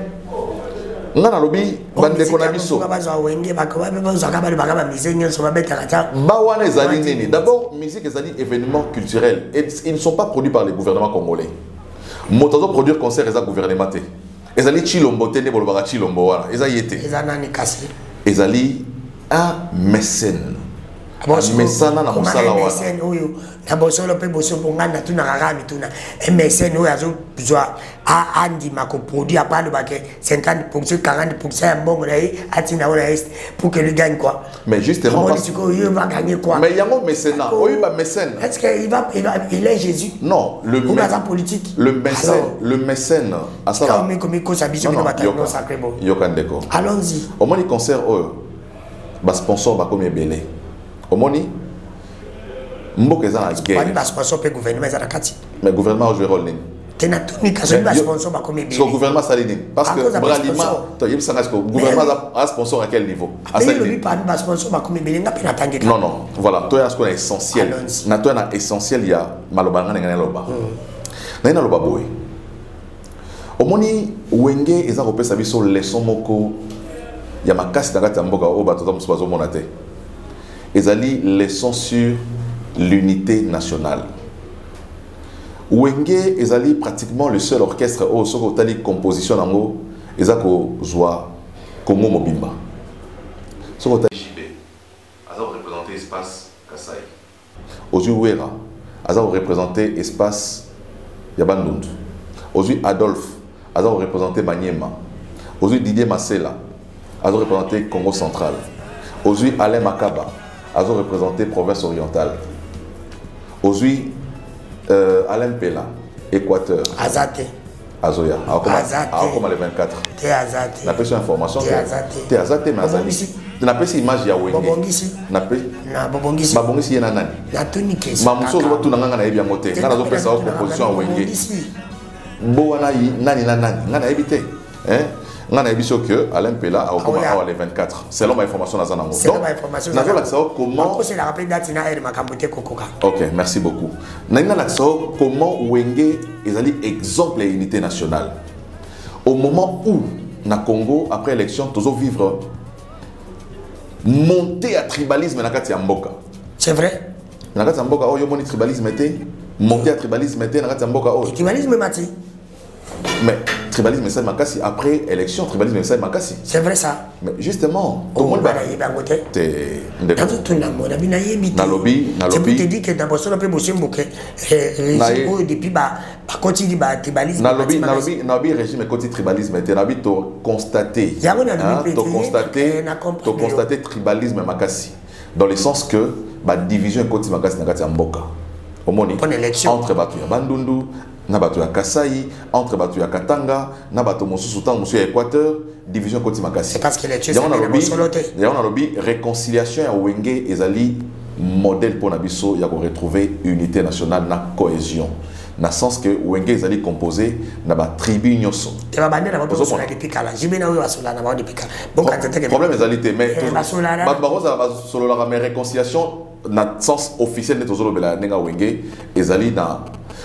[SPEAKER 2] on a lobby bande d'économistes. D'abord musique est un événement culturel et ils ne sont pas produits par les gouvernements congolais. Motazo produire concert et gouvernementé. Ezali chilombo tene bolobara chilombo wala. Ezali yete. Ezali un mécène. Mesana na musala wana MSN oyo na bosolo pe boso bongana tuna rarami tuna MSN oyo azo besoin a andi mako produit pas le baquet 50% 40% ya mbongo na atina wana est pour que le gagne quoi. Mais justement parce que il va gagner quoi. Mais yango mécénat oyo ba mécène est-ce que il est Jésus? Non, le mécène politique. Le mécène à ça là mais comme ça biso na batano sacré bon yokandeko. Allons-y. Au moins les concerts oyo ba sponsor ba comme belé. Omoni Mbok est en guerre. Pas sponsor pe gouvernement za nakati. Mais gouvernement joue rôle nini? Tena tuni kazo ba sponsor ba comme bien. Le gouvernement ça nini? Parce que Bralima, to yeb sanga ko gouvernement a sponsor à quel niveau? À quel niveau? Pas ba sponsor ba comme bien na pena tangue. Non non, voilà, toi ce qu'on est essentiel. Na toi na essentiel il y a malobanga ngana loba. Na ina loba boy. Omoni wenge eza kopesa biso leçon moko ya makasi na kati ya mboka o bato musu bazo monate. Ezali leçon sur l'unité nationale. Wenge ezali pratiquement le seul orchestre au soko tali composition nango ezako zwa Congo Mobimba. Soko tali Chibé azako représenter espace Kasai. Aujourd'hui Wera azako représenter espace Yabandundu. Aujourd'hui Adolphe azako représenter Maniema. Aujourd'hui Didier Masela azako représenter Congo central. Aujourd'hui Alain Makaba a représenté province orientale. Aujourd'hui, Alain Pela, Équateur. Azate. Azoya. Azate. Comme les 24. T'es Azate. On a pris information. T'es Azate, mais Azate. On a pris image ya Wenge. Bobongisi. Na Bobongisi. Bobongisi yena nani? Na Tunike. Mamuso zo tu nanga na ebi amote. Ngana zo pesa proposition Wenge. Bo wana nani na nani. Ngana ebite. Hein? On a dit que Alain Pela a recommandé les 24. Selon ma information, comment. Ok, merci beaucoup. Comment Wenge est exemple de l'unité nationale. Au moment où, na Congo, après l'élection, toujours vivre monter à tribalisme na kati ya mboka. C'est vrai. Na kati ya mboka, oh, yo moni tribalisme était monter à tribalisme était na kati ya mboka. Oh. Tribalisme mati. Mais tribalisme, c'est Makassi. Après élection, tribalisme, c'est Makassi.
[SPEAKER 1] C'est vrai ça.
[SPEAKER 2] Mais justement, tout le monde va. C'est
[SPEAKER 1] pour te dire que d'abord, on peut bosser beaucoup. Depuis, continue le tribalisme.
[SPEAKER 2] Nabi régime côté tribalisme. Nabi to constaté. To constaté tribalisme Makassi. Dans le sens que la division côté Makassi Nakati Mboka. Au moment entre Batu ya Bandundu, na Batu ya Kasai, entre Batu ya Katanga, na Batu Mosusu Tan Mosusu ya Équateur, division côté Makassi.
[SPEAKER 1] C'est parce que les Tchèques
[SPEAKER 2] on a lobby réconciliation ya Wenge ezali modèle pour Nabiso ya retrouver unité nationale na cohésion. Dans le sens que Wenge ezali composé na ba tribu nyoso.
[SPEAKER 1] Tu vas bander na ba sur la depuis kala. Jibena oui basola na ba depuis kala. Bon quand
[SPEAKER 2] problème ezalité mais ba baroza ba solo la mais réconciliation na sens officiel neto zolo bela nenga Wenge ezali na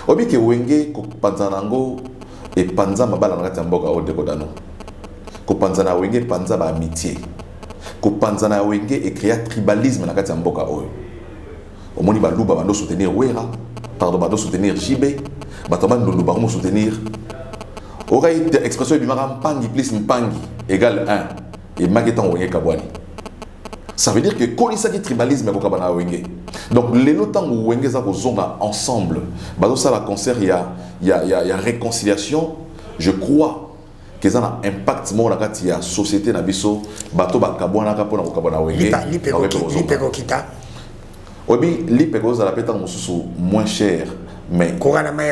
[SPEAKER 2] obi ke Wenge ko panzanango et panza mabala na kati mboka o dekodano. Ko panzana Wenge panza ba amitié. Ko panzana Wenge et créer tribalisme na kati mboka oyo. Omoni ba luba bando soutenir Wera. Pardon, bah, soutenir JB, bah, nous soutenir. Aurait expression du maram pangi plus mpangi égale 1 et magetan wenge kabwani. Ça veut dire que kolisa qui tribalisme est kokabana wenge. Donc les notamment où wenge za kozonga ensemble, bah ça la concert il y a réconciliation. Je crois que ça a un impact mon la ya société na biso bato ba kabwana ka pona kokabana wenge.
[SPEAKER 1] Lipeko kita.
[SPEAKER 2] Obi lipeko za la pétan mususu moins cher mais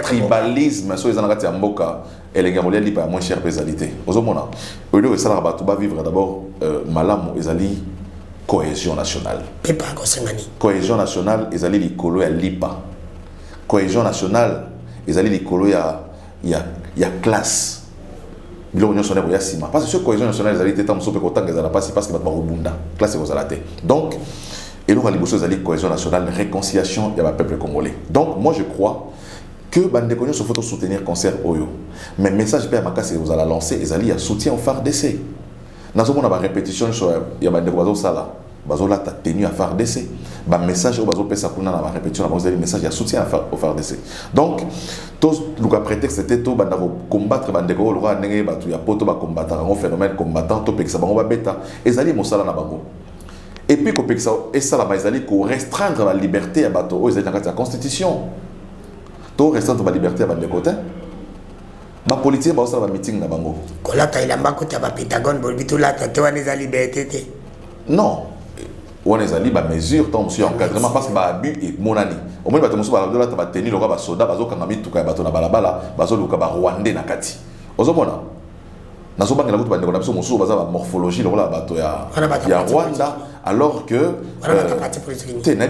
[SPEAKER 2] tribalisme so ezana kati ya mboka elenga molia lipa moins cher pesalité ozomona au lieu que ça la bato ba vivre d'abord malamu ezali cohésion nationale cohésion nationale ezali likolo ya lipa cohésion nationale ezali likolo ya classe biloko nyonso na ya sima parce que ce cohésion nationale ezali teta muso pe kotanga ezala pasi parce que bato ba robunda classe ezala te donc et nous, à la cohésion nationale, réconciliation du peuple congolais. Donc, moi, je crois que Bandekogno se faut soutenir concert Oyo. Mais le message que vous allez lancer, ils soutien au FARDC. Dans ce moment, on a répétition sur Bandekogno Sala. Bazola ta tenu à FARDC. Le message au Bazo Pesa Kuna na répétition, vous avez le message de soutien au FARDC. Donc, tous le prétexte c'était tout bandavo combattre Bandekogno, le roi Nenge Batu ya poto ba combattre un phénomène combattant, to peksa bango ba beta. Ezali mosala na bango. Et puis, et ça, la restreindre la liberté à bateau, ils dans la constitution. Tout restreindre la liberté à bateau côté. Ma politique, bah, ça va meeting na bango.
[SPEAKER 1] Kola il a mbako taba Pentagone, bolbito la tato ane za liberté.
[SPEAKER 2] Non, on est allé ba mesure, tant monsieur encadrement parce que ba abus et monani. Au moins bateau monsieur ba la taba tenir le roi ba soda, bazo kangami tuka bateau na balabala, bazo luka ba Rwandais na kati. Ozomona. Nazo banga la route bande na biso mosusu baza ba morphologie le roi bateau ya Rwanda. Alors que tu n'as pas parti politique, tu n'as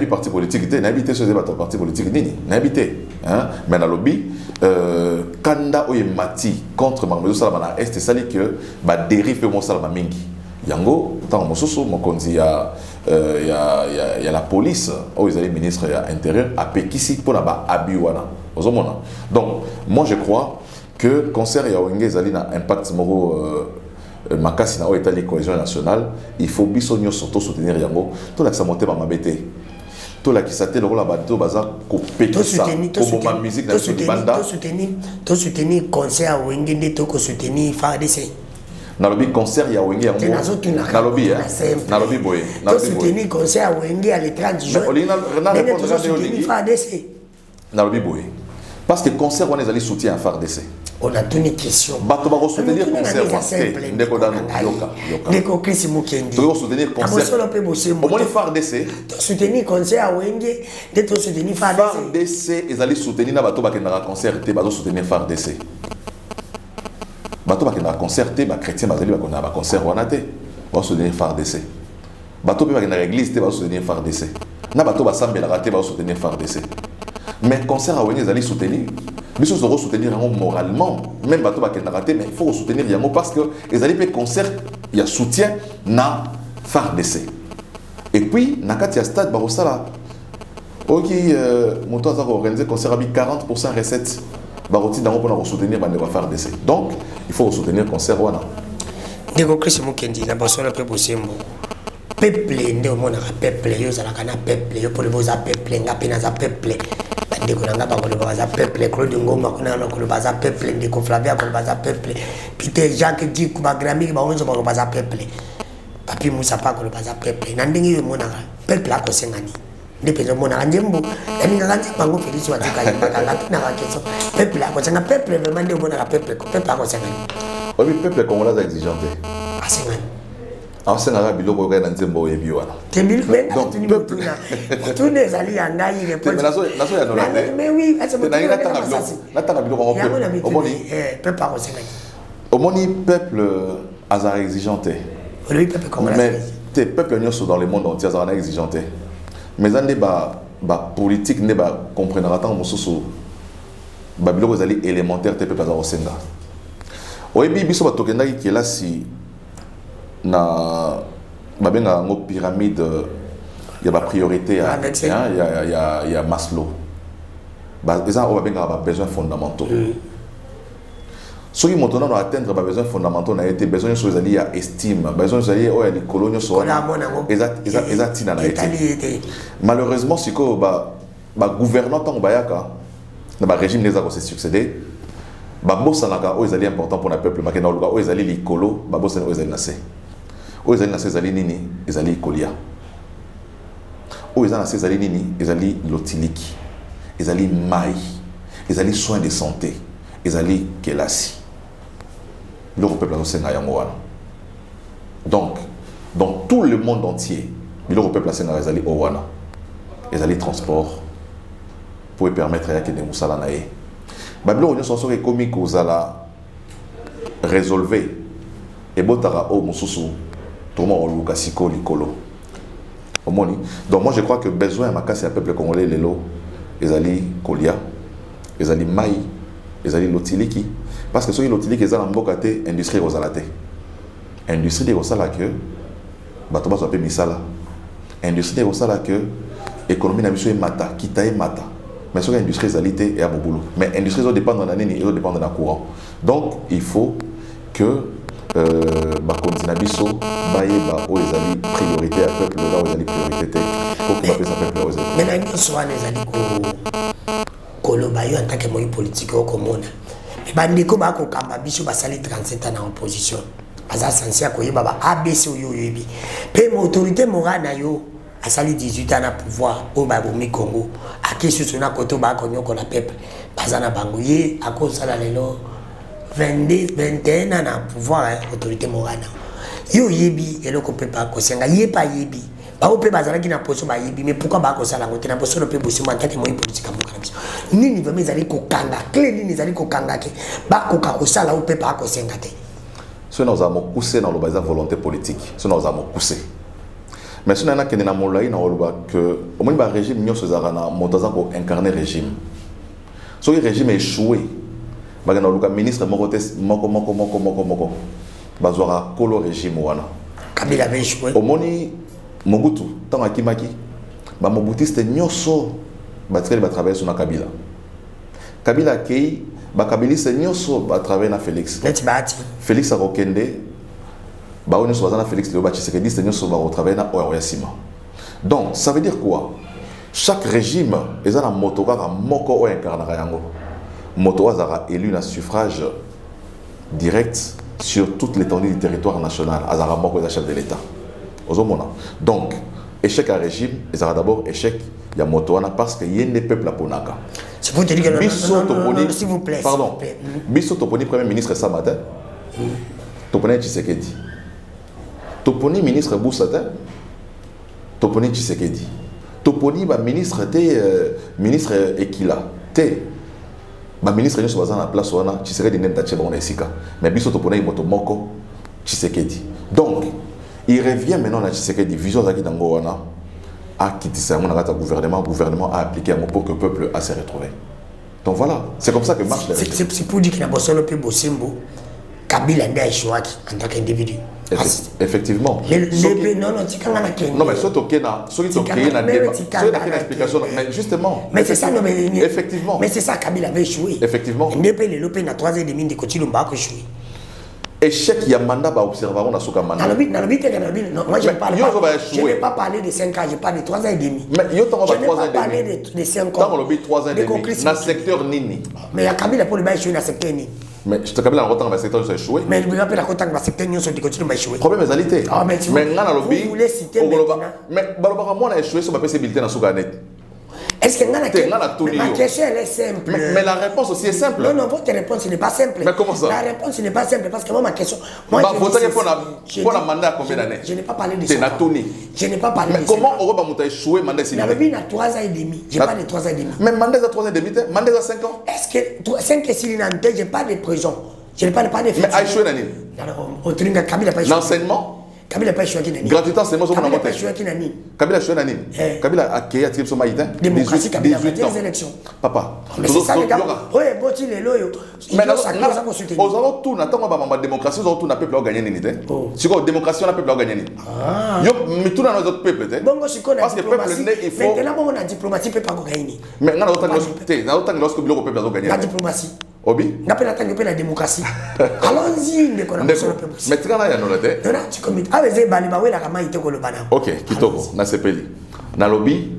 [SPEAKER 2] pas choisi ton parti politique, tu n'as pas mais dans le lobby, Kanda ou Mati contre Mamadou Salamana Est, c'est ça que dérive mon Salamamingi. Yango, tant que je il y a la police, où ils allaient ministre intérieur, à Pekisi pour la Abiwana. Donc, moi je crois que concert Yawenge Zali a un impact moro. Makasi na État cohésion nationale, il faut bisogno surtout soutenir yango. Tout là que ça monte par ma bête. Tout là qui s'attend le rôle à bateau bazar couper tout ça. Comme ma musique dans le banda.
[SPEAKER 1] Tout soutenir concert à Wengende, tout soutenir FARDC.
[SPEAKER 2] Na lobby concert ya Wenge yango. Na lobby na lobby boy.
[SPEAKER 1] Tout soutenir concert à Wenge à l'étranger. Mais tout soutenir FARDC.
[SPEAKER 2] Na lobby boy. Parce que concert on est allé soutien à FARDC.
[SPEAKER 1] On a donné une question.
[SPEAKER 2] Bato ba soutenir concert ndeko dano yoka.
[SPEAKER 1] Ndeko Chris Mukendi.
[SPEAKER 2] Tu soutenir concert. Au moins FARDC.
[SPEAKER 1] Soutenir concert à Wenge, de soutenir FARDC.
[SPEAKER 2] FARDC ils allaient soutenir na bato ba kendaka concert te bazo soutenir FARDC. Bato ba kendaka concert te ba chrétien bazali ba kona ba concert wana te. Ba soutenir FARDC. Bato ba kendaka église te ba soutenir FARDC. Na bato ba sambela te ba soutenir FARDC. Mais concert à Wenge ils allaient soutenir. Mais ils doivent soutenir moralement, même bateau bakendaraté, mais il faut soutenir Yango parce que les alliés concert, il y a soutien na FARDC. Et puis, nakati ya stade barosala. Ok, mon toit a organisé concert avec 40% recettes. Baroti dango pour soutenir bande FARDC. Donc, il faut soutenir concert wana.
[SPEAKER 1] Ndeko Chris Mukendi na basola pe bosembo. Peuple nde omona peuple yo zala kana peuple yo pour les beaux peuple ngapi na za peuple. bandeko na nga bakoloba baza peuple Claude Ngoma kuna bakoloba baza peuple ndeko Flavia bakoloba baza peuple Peter Jacques Dick bagramiki baonzo bakoloba baza peuple Papi Moussa pa bakoloba baza peuple na ndenge yo monaka peuple akosengani ndepeza monaka njembo yaninga kanza bango Félix watika yimaka na kakeso peuple akosenga peuple vraiment ndeko monaka peuple akosengani
[SPEAKER 2] oui peuple congolais a exigeanté
[SPEAKER 1] asengani
[SPEAKER 2] asengaka biloko oyo na nzembo oyebi wana
[SPEAKER 1] donc peuple tout les alliés à ngai
[SPEAKER 2] mais nazo ya nolande
[SPEAKER 1] mais oui
[SPEAKER 2] natanga biloko ngo omoni
[SPEAKER 1] peuple akosengani
[SPEAKER 2] omoni peuple azara exigeanté
[SPEAKER 1] oui peuple congolais
[SPEAKER 2] mais te peuple nyonso dans le monde entier azara exigeanté mais ande ba politique ne ba comprendre tant mosusu ba biloko ezali élémentaire te peuple azara osenga oyebi biso batokendaki kelasi na babenga ngo pyramide ya ba priorité ya Maslow eza oyo babengaka ba besoins fondamentaux soki moto nano atteindre ba besoins fondamentaux na été besoin nyonso ezali ya estime besoin ezali oyo ya likolo nyonso eza ntina na ete malheureusement sikoyo ba gouvernant ntango bayaka na ba régime neza kose succéder babosanaka oyo ezali important pour na peuple makenda oluka oyo ezali likolo babosana oyo ezali na se oyo ezali na se ezali nini ezali kolia oyo ezali na se ezali nini ezali lotiliki ezali mai ezali soins de santé ezali kelasi biloko peuple azosenga yango wana donc dans tout le monde entier biloko peuple asengaka ezali oyo wana ezali transport pour permettre yakende mosala na ye babiloko nyonso soki ekomi kozala résolve ebotaka oyo mosusu toma oluka siko likolo omoni donc moi je crois que besoin ya makasi ya peuple congolais lelo ezali kolia ezali mai ezali lotiliki parce que soki lotiliki eza na mboka te industrie ekozala te industrie ekosala ke bato bazwa mpe misala industrie ekosala ke économie na biso emata kita emata mais soki industrie ezali te eya bobulu mais industrie ezodépendre na nini ezodépendre na courant donc il faut que bakonzi na biso bayeba oyo ezali priorité ya peuple oyo ezali priorité te oki bapesa peuple oyo ezali
[SPEAKER 1] mais na nyonso wana ezali koloba yo en tant que moi politique okomona mais bandeko bakokamba biso basali 37 ans na opposition baza sansi ya koyeba ba ABC oyo oyebi mpe autorité morale na yo asali 18 ans na pouvoir oyo babomi Congo akisusu na koto bakonyokola peuple baza na bango ye akosala lelo 22 21 ans na pouvoir autorité morale yo yebi eloko peuple akosenga ye pa yebi bao pe bazalaki na poso ba yebi mais pourquoi bakosala ngote na poso pe bosimo antake moyi politique amoka na biso nini vraiment ezali kokanga clé nini ezali kokanga ke bakoka kosala o peuple akosenga te
[SPEAKER 2] so nous avons poussé dans le volonté politique so nous avons poussé mais si on a kene na molai na oluba que au moins ba régime nyonso ezaka na motaza ko incarner régime so le régime échoué ba na oluka ministre moko bazwara kolo régime wana
[SPEAKER 1] Kabila avait échoué
[SPEAKER 2] omoni Mobutu tant akimaki ba mobutiste nyonso batikali ba travailler sur na Kabila kei ba kabiliste nyonso ba travailler na Félix Félix akokende ba nyonso bazana Félix le ba Tshisekedi nyonso ba travailler na Oyasima donc ça veut dire quoi chaque régime ezana moto kaka moko o incarnera yango moto azara élu na suffrage direct sur toute l'étendue du territoire national azara moko chef de l'état donc échec à régime ezara d'abord échec ya moto wana parce que yende peuple aponaka
[SPEAKER 1] c'est pour te dire que
[SPEAKER 2] s'il vous plaît pardon biso toponi premier ministre ce matin toponi Tshisekedi toponi ministre Boussata toponi Tshisekedi toponi ba ministre ministre Ekila te ba ministre nyonso baza na place wana Tshisekedi nenda tchebona esika mais biso toponi moto moko Tshisekedi donc il revient maintenant à Tshisekedi vision zaki dango wana a quitté ça mon gouvernement a appliqué pour que le peuple a se retrouvé donc voilà c'est comme ça que marche
[SPEAKER 1] c'est pour dire qu'il y a Bosolo pe Bosembo Kabila nda échouaki en tant qu'individu
[SPEAKER 2] effectivement non mais soit ok na soit il ok na débat soit il explication mais justement
[SPEAKER 1] mais c'est ça non mais
[SPEAKER 2] effectivement
[SPEAKER 1] mais c'est ça Kabila avait échoué
[SPEAKER 2] effectivement
[SPEAKER 1] ndepé le lopé na 3 et demi de Kotilumba ko échoué
[SPEAKER 2] échec, il y a mandat, bah, observer, on a souka mandat.
[SPEAKER 1] Moi, je ne parle pas. Je n'ai pas parlé de 5 ans, je parle de 3 ans et demi.
[SPEAKER 2] Mais il y a 3 ans
[SPEAKER 1] et demi. Je n'ai pas parlé de 5 ans.
[SPEAKER 2] Tant qu'on 3 ans et demi. Dans le secteur Nini.
[SPEAKER 1] Mais il y a Kabila pour le bail échoué dans le secteur Nini.
[SPEAKER 2] Mais je te Kabila en dans le secteur, ça a échoué.
[SPEAKER 1] Mais je me rappelle à côté dans le secteur Nini, ça continue à échouer.
[SPEAKER 2] Le problème estalité.
[SPEAKER 1] Ah, mais tu voulez citer maintenant.
[SPEAKER 2] Mais moi, on a échoué sur ma possibilité dans le Souganet.
[SPEAKER 1] Est-ce que ma question elle est simple?
[SPEAKER 2] Mais la réponse aussi est simple.
[SPEAKER 1] Non, votre réponse n'est pas simple.
[SPEAKER 2] Mais comment ça?
[SPEAKER 1] La réponse n'est pas simple parce que moi, ma question. Moi,
[SPEAKER 2] je pour la mandat combien d'années?
[SPEAKER 1] Je n'ai pas parlé de
[SPEAKER 2] ça.
[SPEAKER 1] Je n'ai pas parlé de ça.
[SPEAKER 2] Mais comment on va échouer mandat si
[SPEAKER 1] il y a 3 ans et demi. Je parle de 3 ans et demi.
[SPEAKER 2] Mais mandat à 3 ans et demi, mandat à 5 ans?
[SPEAKER 1] Est-ce que 5 et 6 ans, je parle de prison. Je ne parle pas de
[SPEAKER 2] fait. Mais à échouer l'année? L'enseignement?
[SPEAKER 1] Kabila pas choisi nani.
[SPEAKER 2] Gratuitement c'est moi je
[SPEAKER 1] Kabila pas choisi nani.
[SPEAKER 2] Kabila choisi nani. Kabila a créé attiré son maïtin.
[SPEAKER 1] Démocratie Kabila a des élections.
[SPEAKER 2] Papa.
[SPEAKER 1] Mais c'est ça les gars. Oui, boti les loyo.
[SPEAKER 2] Mais là ça pour soutenir. Aux autres tout n'attend pas ma démocratie, aux autres tout n'a peuple à gagner ni. Si quoi démocratie on a peuple à gagner ni. Yo mais tout dans nos autres peuples té. Parce que peuple il faut.
[SPEAKER 1] Maintenant on a diplomatie peut pas gagner.
[SPEAKER 2] Mais on a autant lorsque le peuple a gagner.
[SPEAKER 1] La diplomatie.
[SPEAKER 2] Obi?
[SPEAKER 1] On appelle la démocratie. Allons-y,
[SPEAKER 2] mais tu as un
[SPEAKER 1] tu commit. Ah, mais c'est Balibawe la Rama ite ko le bana.
[SPEAKER 2] Ok, kitoko, na sepeli. Na lobby,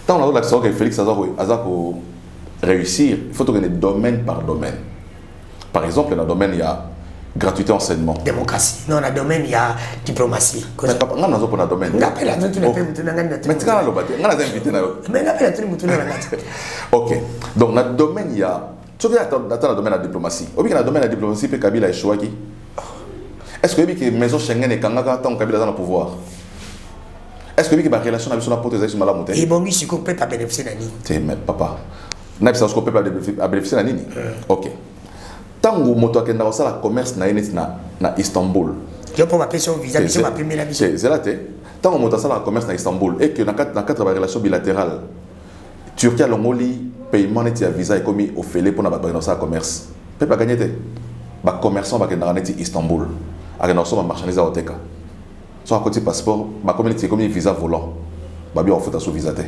[SPEAKER 2] tant on a l'action que Félix Azako réussir, il faut tourner domaine par domaine. Par exemple, dans le domaine, il y a gratuité enseignement.
[SPEAKER 1] Démocratie. Non, dans le domaine, il y a diplomatie.
[SPEAKER 2] Mais papa, on a un autre domaine.
[SPEAKER 1] On appelle à tous les pays.
[SPEAKER 2] Mais tu as invité.
[SPEAKER 1] Mais on appelle à tous les pays.
[SPEAKER 2] Ok, donc dans le domaine, il y a. Tu veux dans le domaine de la diplomatie. Au dans le domaine de la diplomatie, Kabila est choisi. Est-ce que la maison Schengen est Kangaka tant Kabila dans le pouvoir? Est-ce que la relation avec son apôtre est mal montée?
[SPEAKER 1] Et bon, oui, c'est qu'on peut pas bénéficier d'un nid.
[SPEAKER 2] C'est mais papa. N'a pas qu'on peut pas bénéficier d'un nid. Ok. Tant que moto a kenda osala commerce na Istanbul.
[SPEAKER 1] Je peux m'appeler son visa, je m'appelle la visa.
[SPEAKER 2] C'est là té. Tant que moto osala commerce na Istanbul et que dans quatre relations bilatérales, Turquie a l'Ongolie paiement net ya visa est commis au félé pour na ba dans commerce. Peut pas gagner té. Ba commerçant ba kenda net Istanbul. Avec nos sommes marchandises à Oteka. Soit à côté passeport, ma communauté comme visa volant. Babi on fait à sous visa té.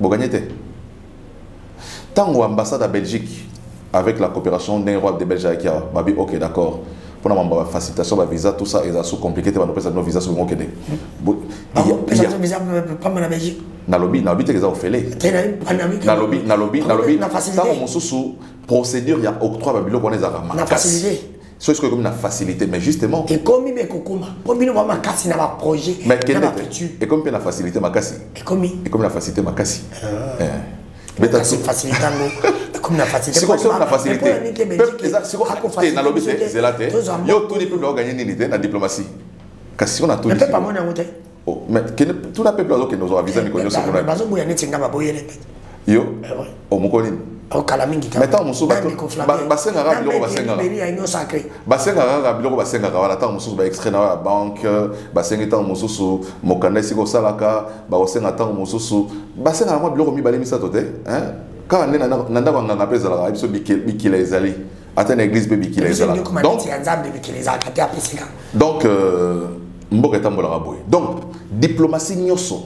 [SPEAKER 2] Bon gagner té. Tant que ambassade à Belgique avec la coopération d'un roi de Belgique qui a babi ok d'accord. Pour la facilitation de visa tout ça est sous compliqué pour nous passer nos visas sur mon kédé.
[SPEAKER 1] Il y a visa pas mal à Belgique.
[SPEAKER 2] Na lobby t'es au félé. Na lobby. Tant que mon sous procédure il y a octroi babilo qu'on les a ramassé.
[SPEAKER 1] Na facilité.
[SPEAKER 2] C'est comme une facilité, mais justement.
[SPEAKER 1] Et comme il me kokuma, comme il va m'acasser dans ma projet.
[SPEAKER 2] Mais quelle est comme la facilité m'acasser.
[SPEAKER 1] Et comme
[SPEAKER 2] la facilité m'acasser.
[SPEAKER 1] Mais c'est facilité comme la facilité.
[SPEAKER 2] C'est comme la facilité. C'est comme la lobby c'est là té. Yo tous les peuples ont gagné l'unité la diplomatie. Parce qu'on a tout.
[SPEAKER 1] Mais pas moi na monter.
[SPEAKER 2] Oh, mais tout la peuple que nous avons avisé mais qu'on
[SPEAKER 1] ça pour bazo boya net ngaba boyele.
[SPEAKER 2] Yo. Oh mokoni. Maintenant, on va extrait dans la banque, donc, diplomatie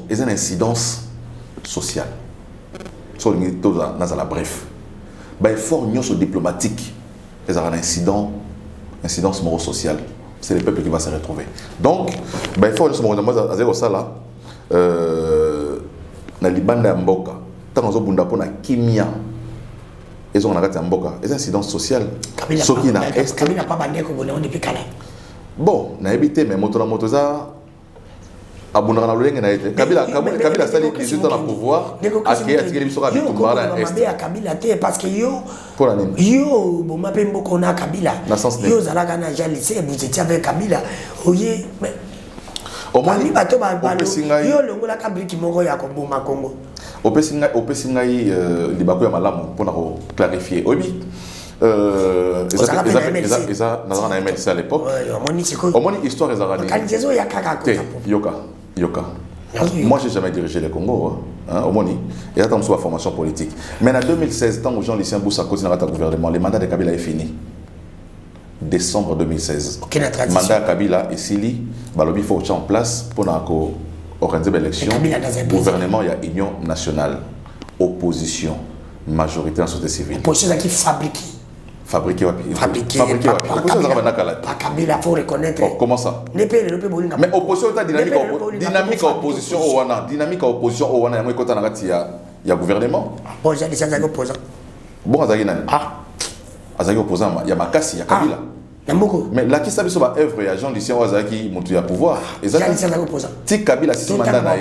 [SPEAKER 2] est une incidence sociale. Bref. Effort diplomatique, ils ont un incidence morale-sociale. C'est le peuple qui va se retrouver. Donc, effort à zéro ça là, na libanda mboka, tant qu'on bunda pour na kimia, ils ont un mboka, les incidences sociales. Ce qui n'a
[SPEAKER 1] pas bandé comme on depuis Kala.
[SPEAKER 2] Bon, na évité mais motoza. Kabila sali 18 ans au pouvoir
[SPEAKER 1] parce que yo bon ma pembo kona Kabila yo zalaka na lycée vous étiez avec Kabila oye mais au moins bato ba yo longola kabriki moko ya koboma Congo
[SPEAKER 2] opesinga libako ya malamu pour clarifier obi ça dans un MLC à l'époque au moins histoire Yoka. Moi, je n'ai jamais dirigé le Congo, au Moni, et attends sur la formation politique. Mais en 2016, tant que Jean-Lucien Boussa continue à gouvernement, le mandat de Kabila est fini. Décembre 2016. Le mandat de Kabila est fini, il faut en place pour organiser l'élection. Gouvernement, il y a union nationale, opposition, majorité en société civile.
[SPEAKER 1] Opposition qui fabrique.
[SPEAKER 2] Fabriqué wapi.
[SPEAKER 1] Fabriqué.
[SPEAKER 2] Fabriqué wapi. Opposition ça va nakala.
[SPEAKER 1] Pas Kabila, faut reconnaître.
[SPEAKER 2] Oh, comment ça?
[SPEAKER 1] Mais
[SPEAKER 2] opposition est dynamique à opposition au wana. Dynamique à opposition au wana. Il y a gouvernement.
[SPEAKER 1] Bon, j'ai des gens opposants.
[SPEAKER 2] Bon, Azagi nani.
[SPEAKER 1] Ah.
[SPEAKER 2] Azagi opposant. Il y a Makassi, il y a Kabila. Mais là qui s'appelle sur la œuvre et agent lycéen Azagi monte à pouvoir.
[SPEAKER 1] Et ça, c'est des opposants.
[SPEAKER 2] Si Kabila si mandat na.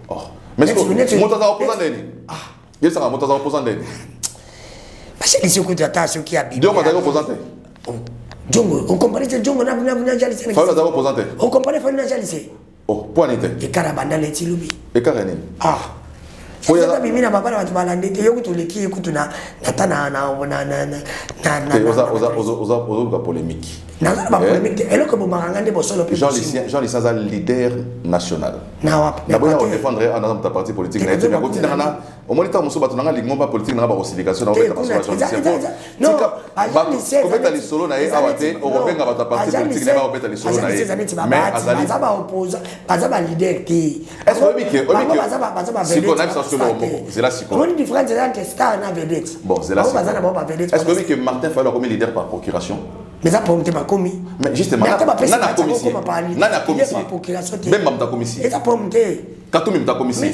[SPEAKER 2] Oh. Mais est-ce que monte à opposant d'elle? Ah. Il y a ça monte à opposant d'elle.
[SPEAKER 1] Parce que les écoutes d'attaque ceux qui habitent.
[SPEAKER 2] Dieu m'a dit opposant.
[SPEAKER 1] Djongo, on compare Djongo n'a jalissé. On compare Fabien jalissé.
[SPEAKER 2] Oh, point n'était.
[SPEAKER 1] Et Carabanda les tilubi.
[SPEAKER 2] Et Karenin.
[SPEAKER 1] Ah. Il y a des gens qui ont balandé, il y a des gens qui ont
[SPEAKER 2] polémique.
[SPEAKER 1] Jean
[SPEAKER 2] Lissasa, leader national. D'abord, on défendrait un parti politique. Au moins, il y a un politique est-ce que Martin Fayulu a commis leader par procuration?
[SPEAKER 1] Mais ça pour me commis.
[SPEAKER 2] Mais justement, nana commissi. Même ma commissi.
[SPEAKER 1] Et ça pour me
[SPEAKER 2] Katoumi m'a commissi.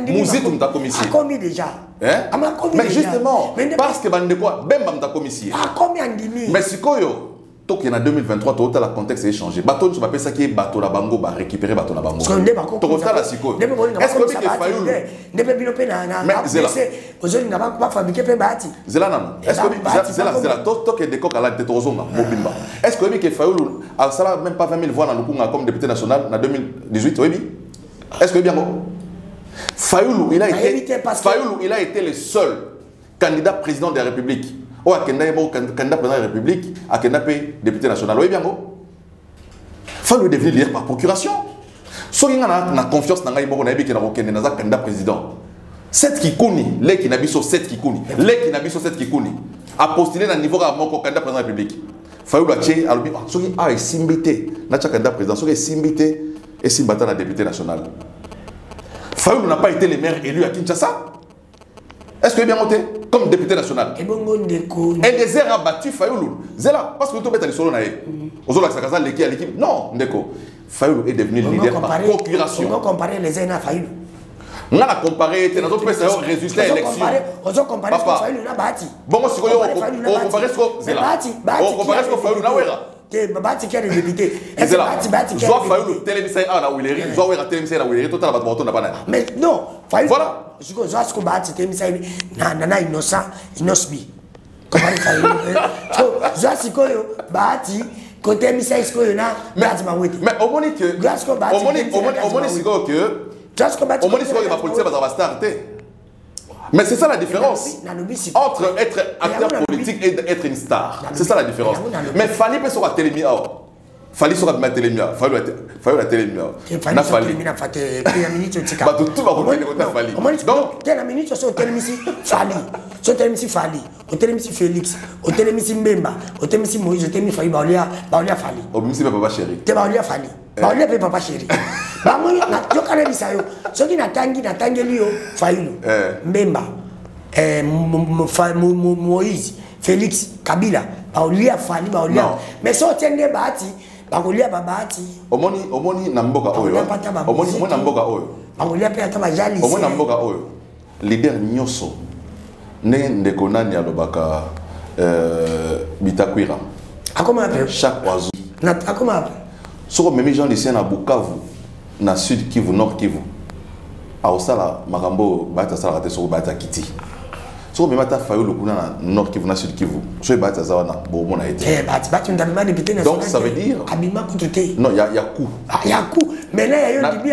[SPEAKER 2] Mouzit m'a commissi.
[SPEAKER 1] A commis déjà.
[SPEAKER 2] Mais justement, parce que bande quoi, même m'a commissi.
[SPEAKER 1] A commis andimi.
[SPEAKER 2] Mais si koyo donc il y a 2023, tout le contexte est changé. Bateau, tu m'appelles ça qui est bateau la bango, bah récupérer bateau la bango. Est-ce que Fayulu mais Zela. Zela non. Est-ce que Zela toi qui est décoque à la tête ozonga mobimba. Est-ce que Fayulu a ça même pas 20 000 voix dans le Congo comme député national en 2018 oui? Est-ce que bien Fayulu il a été le seul candidat président de la République. Oh, candidat président de la République, à député national. Oui, bien, Fayulu devenir leader par procuration. Si on a confiance dans le candidat président, 7 qui connaît, les qui n'habitent sur 7 qui connaît, les qui n'habitent sur 7 qui connaît, a postulé dans le niveau de candidat président de la République. Fayulu a dit, si on a simbité, n'a pas candidat président, si on a simbité, et simbata dans député national. Fayulu n'a pas été le maire élu à Kinshasa. Est-ce que vous bien monté comme député national? Et des airs abattus Fayulu. Zela, parce que vous êtes solo naé. Vous avez l'équipe. Non, Ndeko. Fayulu est devenu leader par procuration.
[SPEAKER 1] On va comparer les airs à Fayulu.
[SPEAKER 2] On a comparé, tu as d'autres résultats d'élection.
[SPEAKER 1] On va comparer ce que Fayulu n'a bâti.
[SPEAKER 2] Bon, si on compare ce que Zela. On compare ce que Fayulu n'a pas.
[SPEAKER 1] Bati qui a des députés.
[SPEAKER 2] Est-ce que Bati qui a des députés? Télémissaire à la Willery, Zoé télémissaire à la Willery, total à pas.
[SPEAKER 1] Mais non, Fayulu.
[SPEAKER 2] Voilà.
[SPEAKER 1] Je crois que Bati télémissaire nana innocent, innocent. Comment Fayulu? Je crois que Bati côté télémissaire est-ce que na Bati mawete.
[SPEAKER 2] Mais au moins que ma politique va starter. Mais c'est ça la différence entre être acteur politique et être une star. C'est ça la différence. Mais Fali peut sur la télémia. Fali sur la télémia. Fali la télémia. Na Fali. Bah tout va revenir côté Fali.
[SPEAKER 1] Donc quelle minute sur télémisi Fali. Sur télémisi Fali. Au télémisi Félix. Au télémisi Mbemba. Au télémisi Moïse. Au télémisi Fali. Baolia Fali.
[SPEAKER 2] Au télémisi papa chéri.
[SPEAKER 1] Te Baolia Fali. Baolia papa chéri. Bango yo kana bisayo. Soki natangi liyo Fayulu. Mbemba. Moïse, Félix, Kabila, Baolia Fali, Baolia. Mais si on tient des bâtis, Baolia Babati.
[SPEAKER 2] Omoni Namboka Oyo. Omoni Namboka Oyo.
[SPEAKER 1] Baolia Payatama Jali.
[SPEAKER 2] Omoni Namboka Oyo. Leader Nyoso. Ne Ndekona Nialobaka Bitakwira.
[SPEAKER 1] À comment appelle?
[SPEAKER 2] Chaque oiseau.
[SPEAKER 1] À comment appelle?
[SPEAKER 2] Sur le même gens ici à Bukavu, na Sud Kivu, Nord Kivu. A Osala, Marambo, Bata Salate sur Bata Kiti. So me mata Fayulu kuna na Nord Kivu na Sud Kivu. So bata za wana bobo na été.
[SPEAKER 1] Bati on t'a député national.
[SPEAKER 2] Donc ça veut dire
[SPEAKER 1] Abima kututé.
[SPEAKER 2] Non, il y a coup.
[SPEAKER 1] Il y a coup. Mais là il y a eu
[SPEAKER 2] il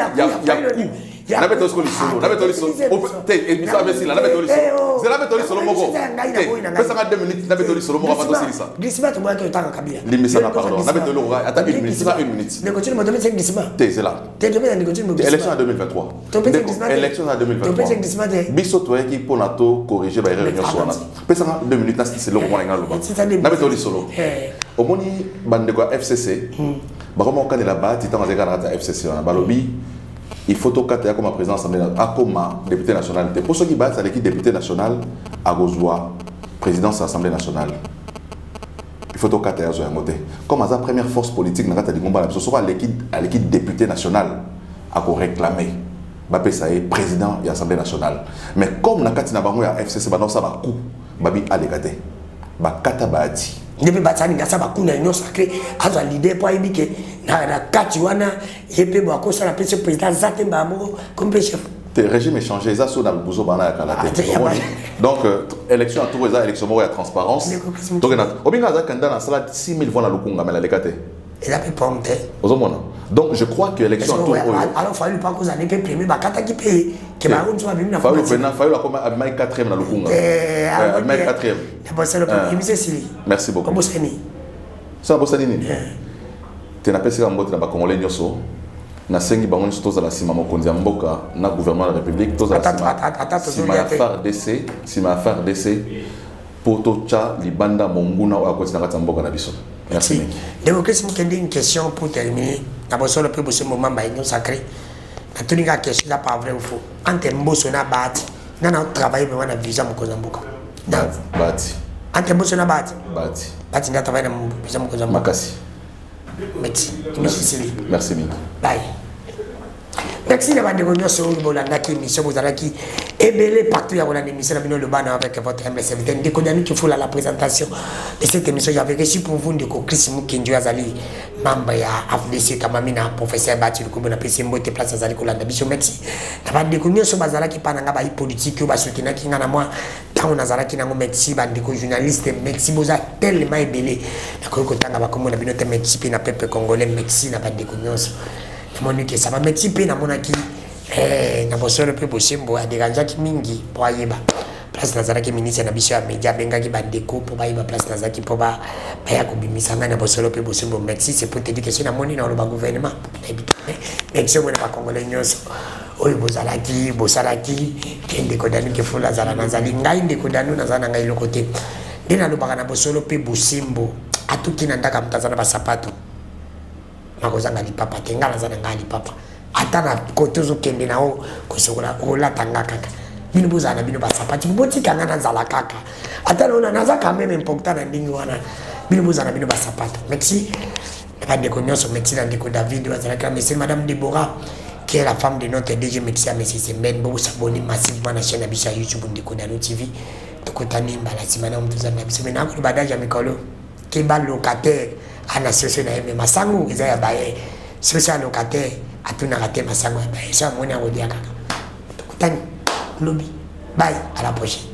[SPEAKER 2] y a coup. Na beto solo solo, na beto solo. Te émission avec la na beto solo. C'est la beto solo moko. Pesa nga 2 minutes na beto solo moko va to ça.
[SPEAKER 1] Glissima to moi que ta Kabila.
[SPEAKER 2] Limisa na pardon. Na beto solo attends 1 minute, c'est pas 1 minute.
[SPEAKER 1] Ne continue me donner 5 glissima.
[SPEAKER 2] Te c'est là.
[SPEAKER 1] Te donner ne continue me.
[SPEAKER 2] Élection en 2023. Élection en 2023. Biso to qui pour nato corriger ba erreur nyonso wana. Pesa nga 2 minutes na c'est le moment nga loba. Na beto solo. Omoni bande ko FCC. Ba comment on la bas titan za kana FCC wana balobi. Il faut que tu aies comme président de l'Assemblée nationale, comme député national. Pour ceux qui battent, c'est l'équipe député national à Gozoua, présidence de l'Assemblée nationale. faut que tu aies comme la première force politique, à l'équipe député national à réclamer. Ça est président de l'Assemblée nationale. Mais comme la Katina Bango ya FCC, ça va coup, babi allégate. Bakata bati.
[SPEAKER 1] Depuis batani ngasa bakuna union sacrée, aza l'idée pour que na katiwana yepe bako ça la président Zatemba Mo comme chef.
[SPEAKER 2] Le régime est changé, ça sur le bouzo bana kalate. Donc élection à tout ça, élection il y a transparence. Donc obinga za kanda na sala 6000 voix na lukunga mais la lekate.
[SPEAKER 1] Et la peut pomper.
[SPEAKER 2] Donc je crois que l'élection à tout
[SPEAKER 1] alors fallu pas que vous allez premier bakata qui paye que ba on soit bien na.
[SPEAKER 2] Fallu la comme abimai 4e na lukunga. Abimai 4e. Merci beaucoup.
[SPEAKER 1] Comment c'est ni?
[SPEAKER 2] Ça bossani ni. Tu n'as pas essayé d'embaucher dans Congolais nyoso. Na sengi bango tous à la sima mokonzi ya mboka na gouvernement de la République tous à la sima FARDC sima FARDC pour tocha libanda monguna ou à côté na mboka na biso. Merci.
[SPEAKER 1] Démocratie mukende une question pour terminer. D'abord sur le peu bosser moment ba union sacrée. Na tuni ka question là pas vrai ou faux. Ante mboso na bati. Na na travailler vraiment na visa mokonzi mboka.
[SPEAKER 2] Bati.
[SPEAKER 1] Ante mboso na bati.
[SPEAKER 2] Bati.
[SPEAKER 1] Bati na travailler na visa mokonzi mboka.
[SPEAKER 2] Makasi.
[SPEAKER 1] Merci.
[SPEAKER 2] Merci Ming.
[SPEAKER 1] Bye. Merci de votre émission émission vous allez qui ébélé partout à la émission le banner avec votre humble serviteur décodani qui faut la présentation de cette émission j'avais reçu pour vous de Chris Mukenjo Azali membre ya AFDC kamamina professeur Bati ko bona pesi mbote place Azali ko landa biso merci na ba déconnu so bazala ki pananga ba politique ba soutenir ki ngana moi tant nazala ki nango merci ba ndiko journaliste merci boza tellement ébélé na ko tanga ba komona binote merci pe na peuple congolais merci na ba déconnu monique ça va mettre peu na monaki na bosolo pe bosembo a dérangé ki mingi pour ayeba place nazara ki ministre na biso ya média benga ki bandeko pour ba place nazara ki pour ba ya ko bimisanga na bosolo pe bosembo merci c'est pour te dire que c'est na moni na le gouvernement mais c'est moi na congolais nyonso oyo bozalaki bosalaki kende ko danu ke fula zala nazali ngai ndeko danu nazana ngai lokote ndena lo baka na bosolo pe bosembo atuki na ndaka mtazana ba sapato makozanga lipapa tenga nazana ngali papa atana kotozo kende nao kosokola ola tanga kaka bino bozana bino basapati boti kanga na zala kaka atana ona naza quand même important na ndingi wana bino bozana bino basapato merci pas de connaissance merci na ndeko David wazalaka merci madame Deborah qui est la femme de notre DG merci à monsieur Semben bo s'abonner massivement na chaîne abisa YouTube ndeko Dano TV tokotani mbala simana mtuzana biso mena ko badaja mikolo ke ba locataire ana soso na yeme masangu eza ya baye soso locataire atuna raté masangu ya baye ça mona odia kaka tokutani lobby bye à la prochaine.